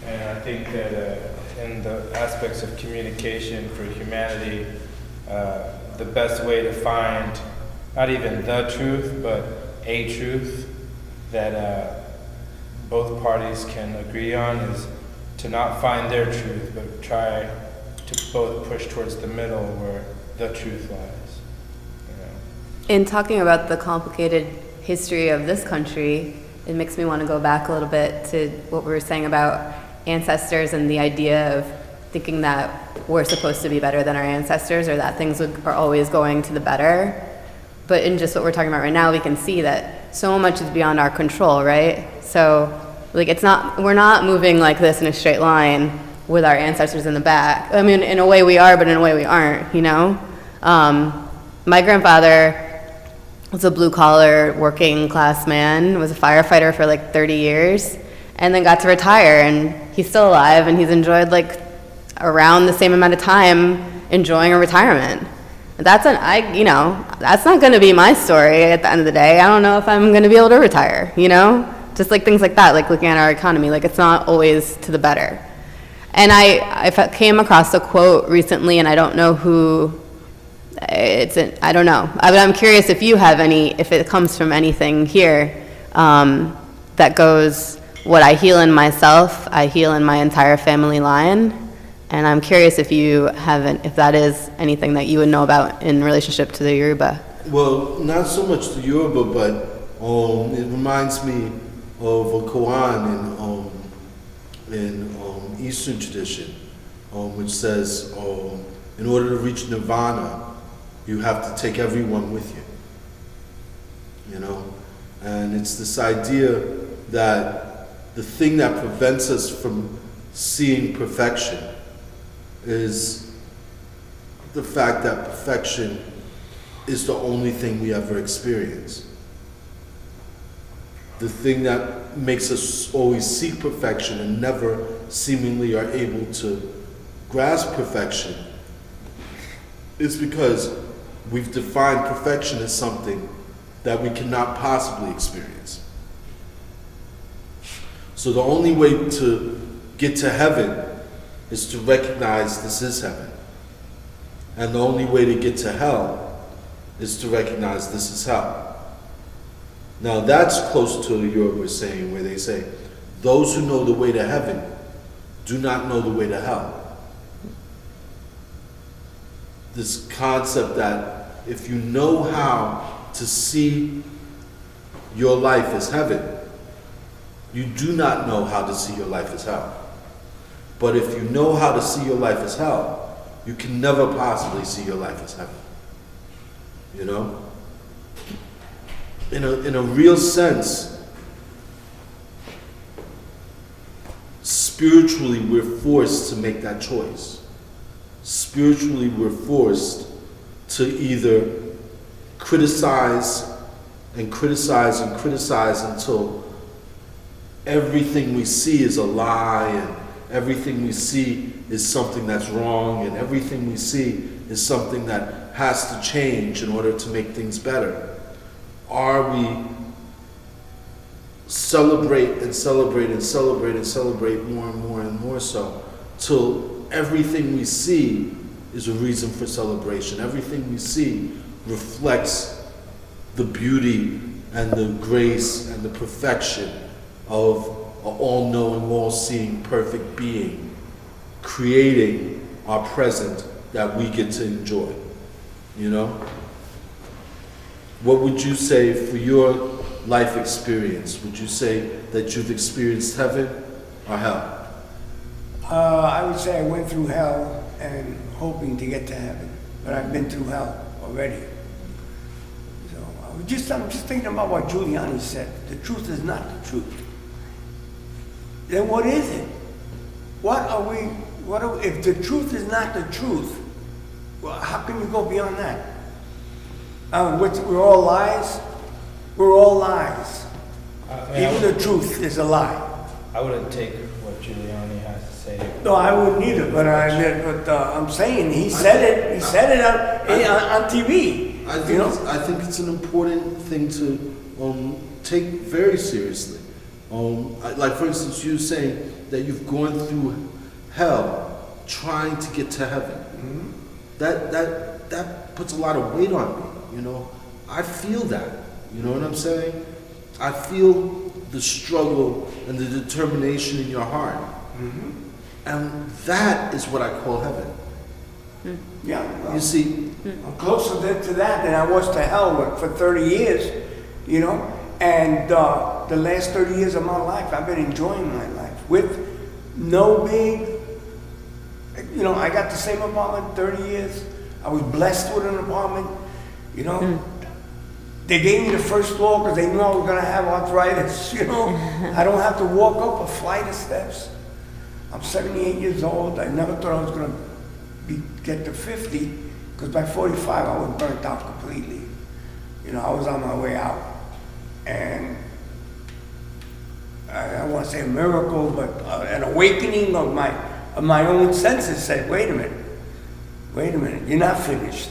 And I think that in the aspects of communication for humanity, the best way to find not even the truth, but a truth that both parties can agree on is to not find their truth, but try to both push towards the middle where the truth lies. You know? in talking about the complicated history of this country, it makes me want to go back a little bit to what we were saying about ancestors and the idea of thinking that we're supposed to be better than our ancestors, or that things are always going to the better. But in just what we're talking about right now, we can see that so much is beyond our control, right? So, like, we're not moving like this in a straight line with our ancestors in the back. I mean, in a way we are, but in a way we aren't, you know? My grandfather was a blue-collar working class man, was a firefighter for like 30 years, and then got to retire, and he's still alive, and he's enjoyed like around the same amount of time enjoying a retirement. That's that's not going to be my story at the end of the day. I don't know if I'm going to be able to retire, just like things like that, like looking at our economy, like it's not always to the better. And I came across a quote recently, and I don't know who I don't know. But I'm curious if you have if it comes from anything here that goes, what I heal in myself, I heal in my entire family line. And I'm curious if if that is anything that you would know about in relationship to the Yoruba. Well, not so much the Yoruba, but it reminds me of a koan in Eastern tradition, which says, in order to reach nirvana, you have to take everyone with you. And it's this idea that the thing that prevents us from seeing perfection is the fact that perfection is the only thing we ever experience. The thing that makes us always seek perfection and never seemingly are able to grasp perfection is because we've defined perfection as something that we cannot possibly experience. So the only way to get to heaven is to recognize this is heaven. And the only way to get to hell is to recognize this is hell. Now that's close to the Yoruba saying where they say, those who know the way to heaven do not know the way to hell. This concept that if you know how to see your life as heaven, you do not know how to see your life as hell. But if you know how to see your life as hell, you can never possibly see your life as heaven. In a real sense, spiritually we're forced to make that choice. Spiritually we're forced to either criticize and criticize and criticize until everything we see is a lie, and everything we see is something that's wrong, and everything we see is something that has to change in order to make things better. Are we celebrate and celebrate and celebrate and celebrate more and more and more so till everything we see is a reason for celebration. Everything we see reflects the beauty and the grace and the perfection of an all-knowing, all-seeing, perfect being creating our present that we get to enjoy. What would you say for your life experience? Would you say that you've experienced heaven or hell? I would say I went through hell and hoping to get to heaven, but I've been through hell already. So I'm just thinking about what Giuliani said. The truth is not the truth. Then what is it? If the truth is not the truth, well, how can you go beyond that? We're all lies? We're all lies. Even the truth is a lie. I wouldn't take what Giuliani has to say. No, I wouldn't either, but I'm saying he said it. He said it on TV. I think it's an important thing to take very seriously. Like for instance, you saying that you've gone through hell trying to get to heaven. Mm-hmm. That puts a lot of weight on me. I feel that. You know what I'm saying? I feel the struggle and the determination in your heart. Mm-hmm. And that is what I call heaven. Yeah. Well, you see, I'm closer to that than I was to hell for 30 years, And the last 30 years of my life, I've been enjoying my life with no big, I got the same apartment 30 years. I was blessed with an apartment, They gave me the first floor because they knew I was going to have arthritis, I don't have to walk up a flight of steps. I'm 78 years old. I never thought I was going to get to 50 because by 45 I was burnt out completely, I was on my way out. And I don't want to say a miracle, but an awakening of my own senses said, wait a minute, you're not finished.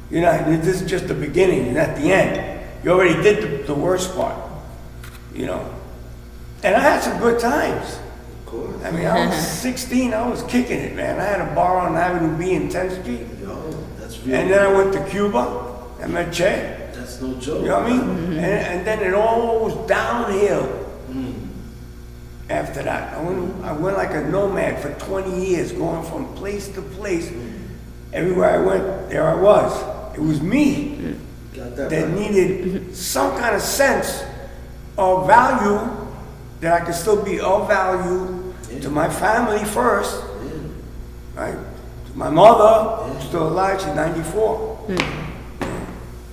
This is just the beginning, you're not the end. You already did the worst part, And I had some good times. Of course. I mean, I was 16, I was kicking it, man. I had a bar on Avenue B in 10th Street. That's real. And then I went to Cuba, I met Che. That's no joke. You know what I mean? And then it all was downhill after that. I went like a nomad for 20 years, going from place to place. Everywhere I went, there I was. It was me Got that that right. needed some kind of sense of value, that I could still be of value to my family first, right? To my mother, who's still alive, she's 94.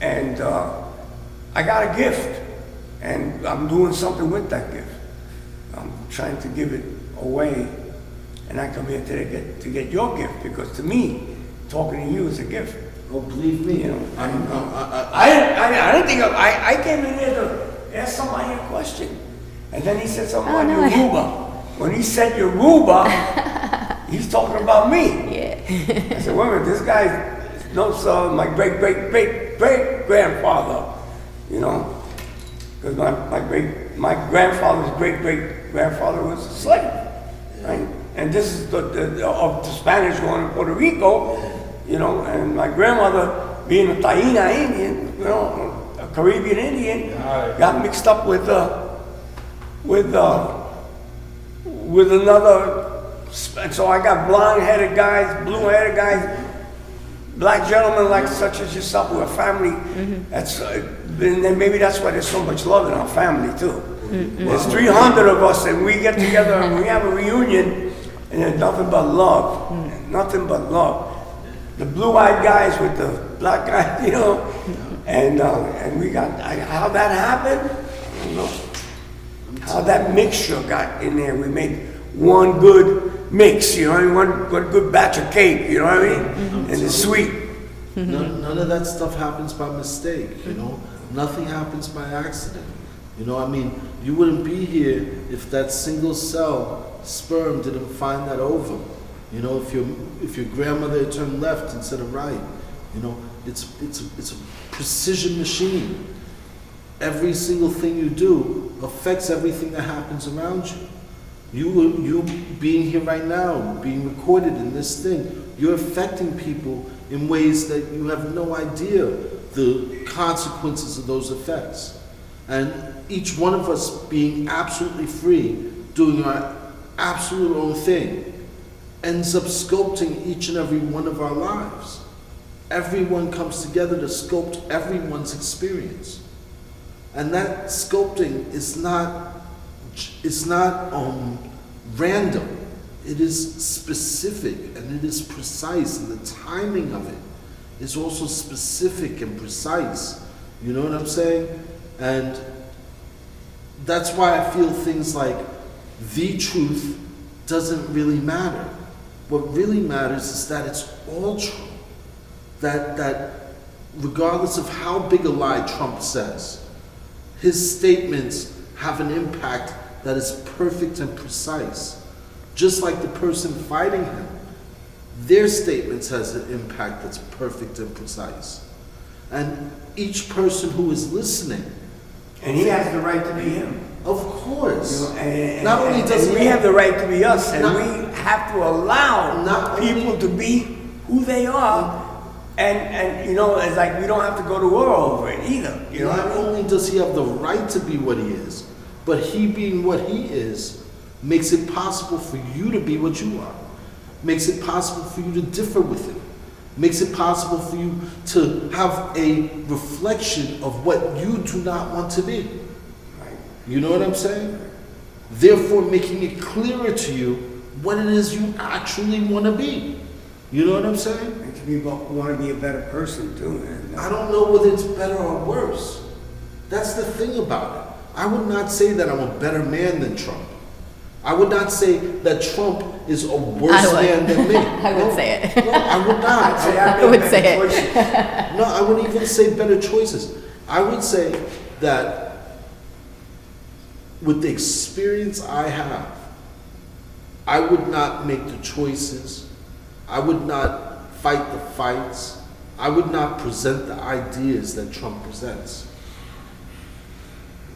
And I got a gift, and I'm doing something with that gift. I'm trying to give it away, and I come here today to get your gift, because to me, talking to you is a gift. Oh, believe me. I didn't think I came in here to ask somebody a question, and then he said something about Yoruba. When he said Yoruba, he's talking about me. Yeah. I said, wait a minute, this guy knows my great-great-great-great-grandfather, because my grandfather's great-great-grandfather was a slave, right? And this is of the Spanish going to Puerto Rico, and my grandmother being a Taína Indian, a Caribbean Indian, got mixed up with another, and so I got blonde-headed guys, blue-headed guys, black gentlemen like such as yourself, we're a family. That's and then maybe that's why there's so much love in our family too. There's 300 of us, and we get together and we have a reunion, and there's nothing but love, nothing but love. The blue-eyed guys with the black guys, and we got how that happened. I don't know how that mixture got in there. We made one good mix, one good batch of cake, you know what I mean? And it's sweet. None of that stuff happens by mistake, Nothing happens by accident. You wouldn't be here if that single cell sperm didn't find that ovum. If your grandmother had turned left instead of right, it's a precision machine. Every single thing you do affects everything that happens around you. You being here right now, being recorded in this thing, you're affecting people in ways that you have no idea the consequences of those effects. And each one of us being absolutely free, doing our absolute own thing, ends up sculpting each and every one of our lives. Everyone comes together to sculpt everyone's experience. And that sculpting is not random. It is specific and it is precise, and the timing of it is also specific and precise. You know what I'm saying? And that's why I feel things like the truth doesn't really matter. What really matters is that it's all true. That regardless of how big a lie Trump says, his statements have an impact that is perfect and precise. Just like the person fighting him, their statements has an impact that's perfect and precise. And each person who is listening, and he has the right to be him. of course, And not only does we he have the right to be us, and Not- we have to allow Not people only- to be who they are. And it's like we don't have to go to war over it either. You know what not I mean? only does he have the right to be what he is, but he being what he is makes it possible for you to be what you are. Makes it possible for you to differ with him. Makes it possible for you to have a reflection of what you do not want to be. Right. You know what I'm saying? Therefore, making it clearer to you what it is you actually want to be. You know what I'm saying? Makes me want to be a better person too. And, I don't know whether it's better or worse. That's the thing about it. I would not say that I'm a better man than Trump. I would not say that Trump is a worse man than me. I would say it. No, I would not. I'd say I would say it. choices. No, I wouldn't even say better choices. I would say that with the experience I have, I would not make the choices. I would not fight the fights. I would not present the ideas that Trump presents.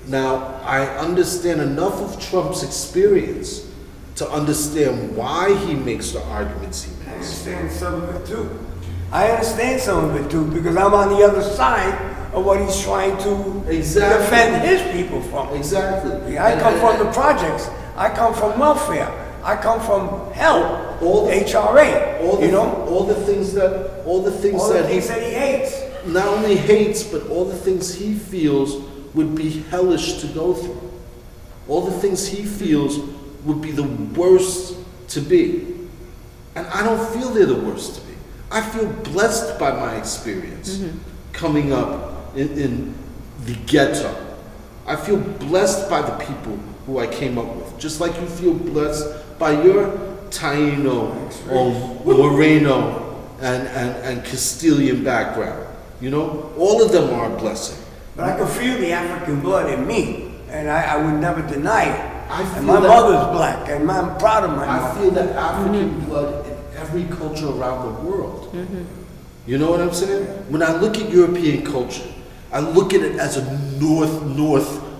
Now, I understand enough of Trump's experience to understand why he makes the arguments he I makes. understand some of it too. I understand some of it too, because I'm on the other side of what he's trying to Exactly. defend his people from. Exactly. I come from the projects. I come from welfare. I come from help. All the- HRA. all the, you know, all the things that all the things that he hates. not only hates, but all the things he feels would be hellish to go through. All the things he feels would be the worst to be. And I don't feel they're the worst to be. I feel blessed by my experience coming up in the ghetto. I feel blessed by the people who I came up with, just like you feel blessed by your Taino or Moreno and Castilian background. You know, all of them are a blessing. But I can feel the African blood in me, and I would never deny it. I feel And my that- mother's black, and I'm proud of my I mother. feel that African blood in every culture around the world. You know what I'm saying? When I look at European culture, I look at it as a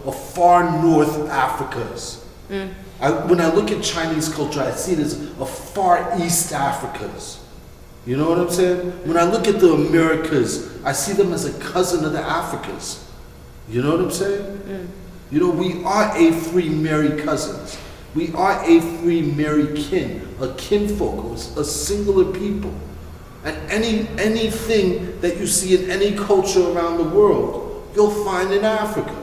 a far north Africa's. When I look at Chinese culture, I see it as a far east Africa's. You know what I'm saying? When I look at the Americas, I see them as a cousin of the Africas. You know what I'm saying? You know, we are A3 merry cousins. We are A3 merry kin, a kinfolk, a singular people. And anything that you see in any culture around the world, you'll find in Africa.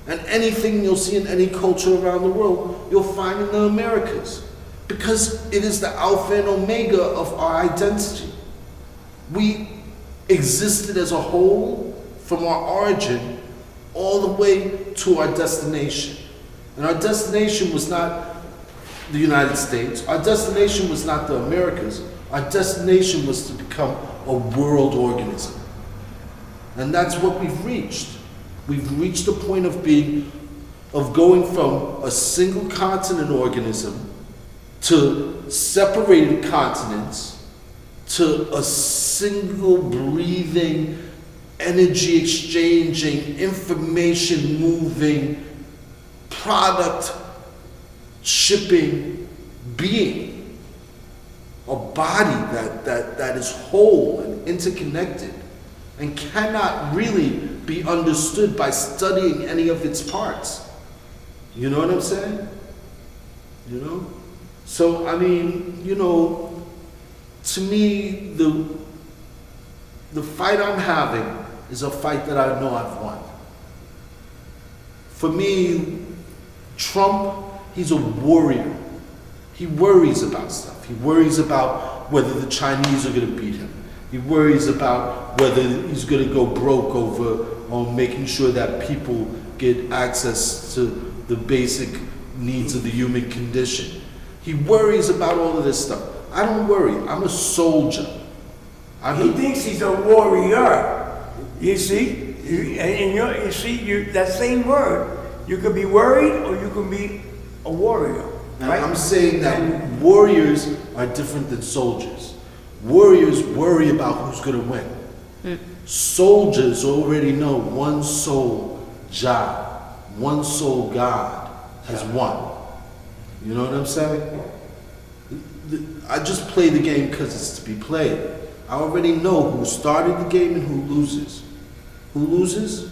And anything you'll see in any culture around the world, you'll find in the Americas. Because it is the alpha and omega of our identity. We existed as a whole from our origin all the way to our destination. And our destination was not the United States. Our destination was not the Americas. Our destination was to become a world organism. And that's what we've reached. We've reached the point of going from a single continent organism to separated continents to a single breathing, energy exchanging, information moving, product shipping being. A body that is whole and interconnected and cannot really be understood by studying any of its parts. You know what I'm saying? You know? So, I mean, you know, to me, the fight I'm having is a fight that I know I've won. For me, Trump, he's a warrior. He worries about stuff. He worries about whether the Chinese are going to beat him. He worries about whether he's going to go broke over on making sure that people get access to the basic needs of the human condition. He worries about all of this stuff. I don't worry. I'm a soldier. He thinks he's a warrior. You see? That same word, you could be worried or you could be a warrior. Right? I'm saying that warriors are different than soldiers. Warriors worry about who's going to win. Soldiers already know one soul Jah, one soul God has won. You know what I'm saying? I just play the game because it's to be played. I already know who started the game and who loses. Who loses?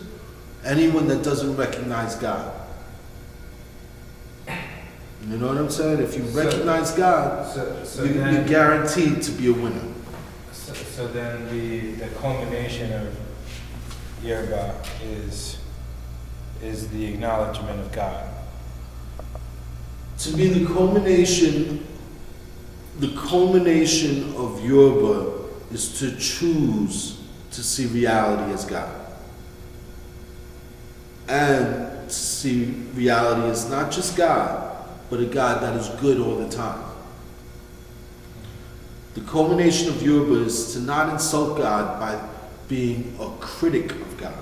Anyone that doesn't recognize God. You know what I'm saying? If you recognize God, you're guaranteed to be a winner. So then the culmination of Yoruba is the acknowledgement of God. To me, the culmination of Yoruba is to choose to see reality as God. And to see reality as not just God, but a God that is good all the time. The culmination of Yoruba is to not insult God by being a critic of God,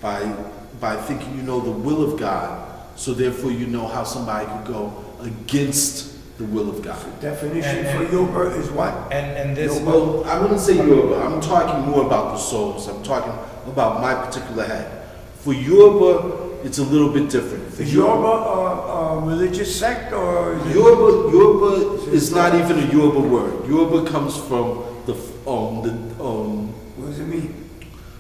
by thinking you know the will of God, so therefore you know how somebody could go against the will of God. The definition for Yoruba is what? And this. Well, I wouldn't say Yoruba. I'm talking more about the souls. I'm talking about my particular head. For Yoruba, it's a little bit different. For Is Yoruba a religious sect or? Is it Yoruba is not even a Yoruba word. Yoruba comes from what does it mean?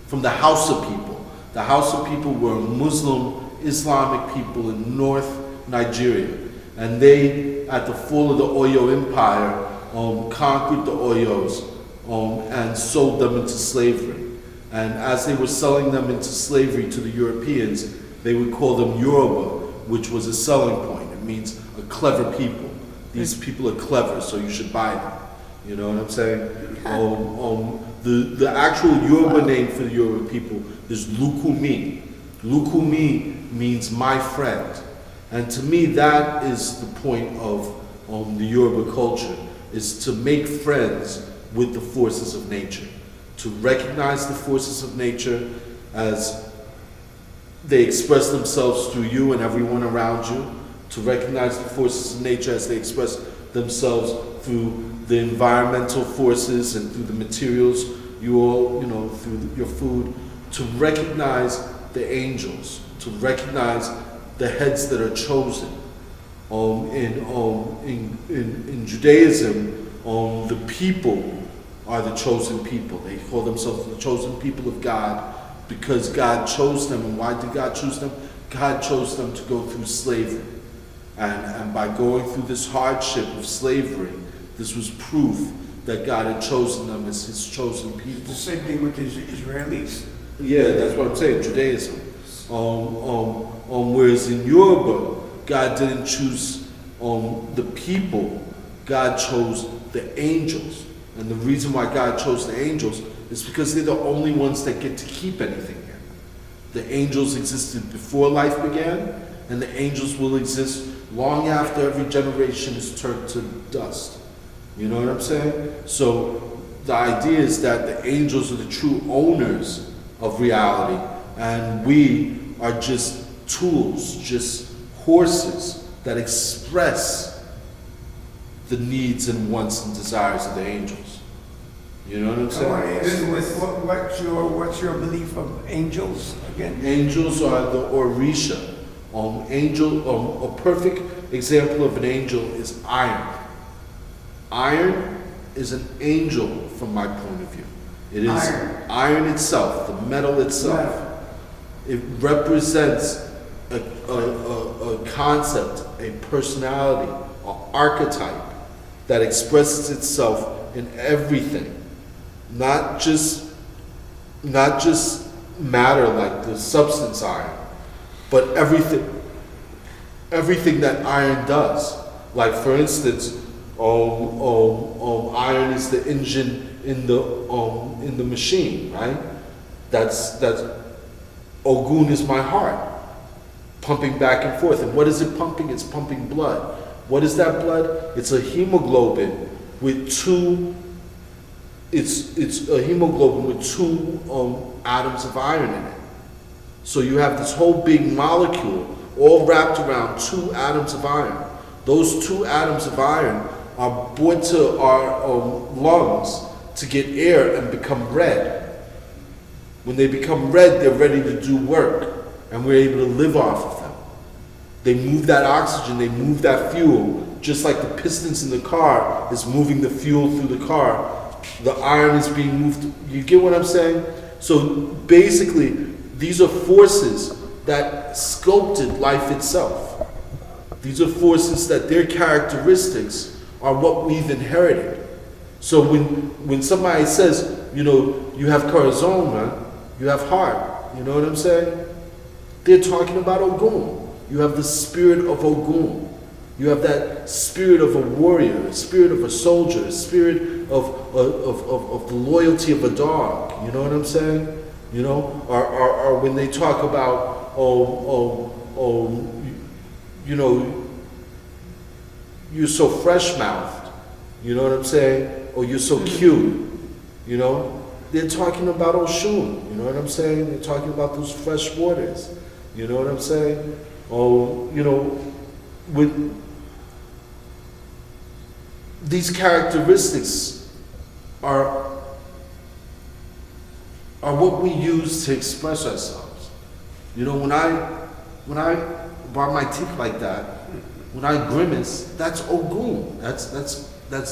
from the Hausa people. The Hausa people were Muslim Islamic people in North Nigeria, and they, at the fall of the Oyo Empire, conquered the Oyos and sold them into slavery. And as they were selling them into slavery to the Europeans, they would call them Yoruba, which was a selling point. It means a clever people. These people are clever, so you should buy them. You know what I'm saying? The actual Yoruba name for the Yoruba people is Lukumi. Lukumi means my friend. And to me, that is the point of the Yoruba culture, is to make friends with the forces of nature, to recognize the forces of nature as they express themselves through you and everyone around you, to recognize the forces of nature as they express themselves through the environmental forces and through the materials you all, through your food, to recognize the angels, to recognize the heads that are chosen. In Judaism, the people are the chosen people. They call themselves the chosen people of God because God chose them. And why did God choose them? God chose them to go through slavery. And by going through this hardship of slavery, this was proof that God had chosen them as his chosen people. The same thing with the Israelis. Yeah, that's what I'm saying, Judaism. Whereas in Yoruba, God didn't choose the people, God chose the angels. And the reason why God chose the angels is because they're the only ones that get to keep anything here. The angels existed before life began, and the angels will exist long after every generation is turned to dust. You know what I'm saying? So the idea is that the angels are the true owners of reality, and we are just tools, just horses that express the needs and wants and desires of the angels. You know what I'm I want to saying? ask you, what's your belief of angels again? Angels are the Orisha. A perfect example of an angel is iron. Iron is an angel from my point of view. It is iron itself, the metal itself. It represents a concept, a personality, an archetype that expresses itself in everything. Not just matter like the substance iron, but everything that iron does. Like for instance, iron is the engine in the machine, right? That's Ogun is my heart, pumping back and forth. And what is it pumping? It's pumping blood. What is that blood? It's a hemoglobin with two. It's a hemoglobin with two atoms of iron in it. So you have this whole big molecule all wrapped around two atoms of iron. Those two atoms of iron are brought to our lungs to get air and become red. When they become red, they're ready to do work, and we're able to live off of them. They move that oxygen, they move that fuel, just like the pistons in the car is moving the fuel through the car. The iron is being moved. You get what I'm saying? So basically, these are forces that sculpted life itself. These are forces that their characteristics are what we've inherited. So when somebody says, you have corazon, man, you have heart, you know what I'm saying? They're talking about Ogun. You have the spirit of Ogun. You have that spirit of a warrior, a spirit of a soldier, a spirit of the loyalty of a dog. You know what I'm saying? Or when they talk about, you're so fresh-mouthed. You know what I'm saying? Or you're so cute. they're talking about Oshun, you know what I'm saying? They're talking about those fresh waters, you know what I'm saying? Oh, you know, with these characteristics are what we use to express ourselves. You know, when I bar my teeth like that, when I grimace, that's Ogun. That's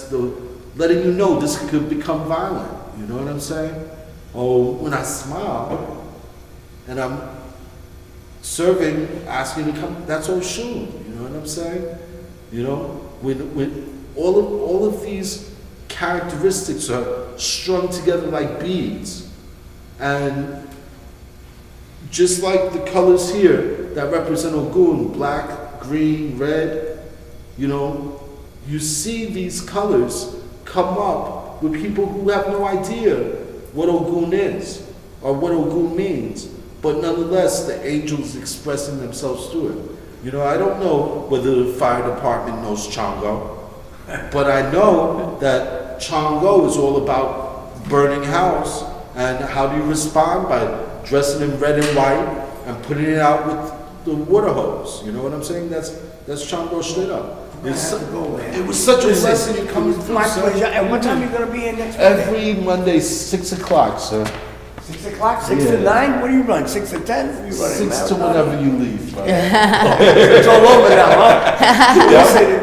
the letting you know this could become violent. You know what I'm saying? Or when I smile and I'm serving, asking to come, that's Oshun. You know what I'm saying? You know, when all of these characteristics are strung together like beads. And just like the colors here that represent Ogun, black, green, red, you know, you see these colors come up with people who have no idea what Ogun is or what Ogun means, but nonetheless the angels expressing themselves through it. You know, I don't know whether the fire department knows Chango, but I know that Chango is all about burning house. And how do you respond? By dressing in red and white and putting it out with the water hose. You know what I'm saying? That's Chango straight up. It was such a blessing you coming through, My sir. pleasure. And what time are you going to be in next Monday? Every Monday, 6 o'clock, sir. 6 o'clock? 6 to 9? What do you run? 6 to 10? You run 6 to whenever you leave, right? It's all over now, huh? Listen,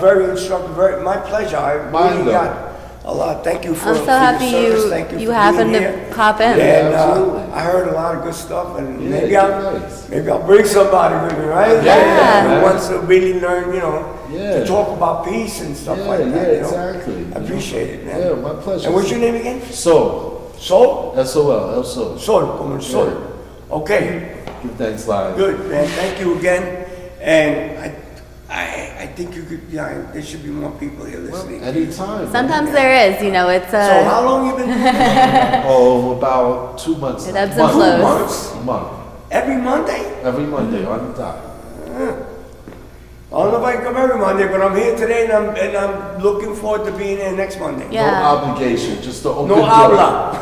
very instructive. My pleasure. I Mine, really though. got a lot. Thank you for I'm so your happy service. Thank you for happened being to here. pop in. And absolutely. I heard a lot of good stuff, and Yeah, maybe nice. I'll bring somebody with me, right? Yeah. Who wants to really learn, you know, Yeah. to talk about peace and stuff like that. Yeah, you know? exactly. I appreciate it, man. Yeah, my pleasure. And what's your name again? So, Sol? S-O-L, El Sol. Sol, como el sol. Okay, Give thanks live. good, man. Thank you again. And I think you could, yeah, there should be more people here listening. Anytime. Sometimes there is, you know, it's So how long you been doing that? Oh, about 2 months. It now. ebbs and Month. flows. Months? Month. Every Monday? Every Monday on the dot. I don't know if I can come every Monday, but I'm here today and I'm looking forward to being there next Monday. Yeah. No obligation, just the open No door. habla.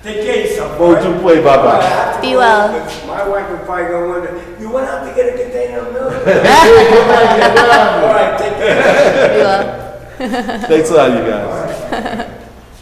Take care of yourself. Bon right? tu play, I bye-bye. have to Be go well. because my wife would probably go wonder, you went out to get a container of milk? All right, take care. You will. Thanks a lot, you guys. All right.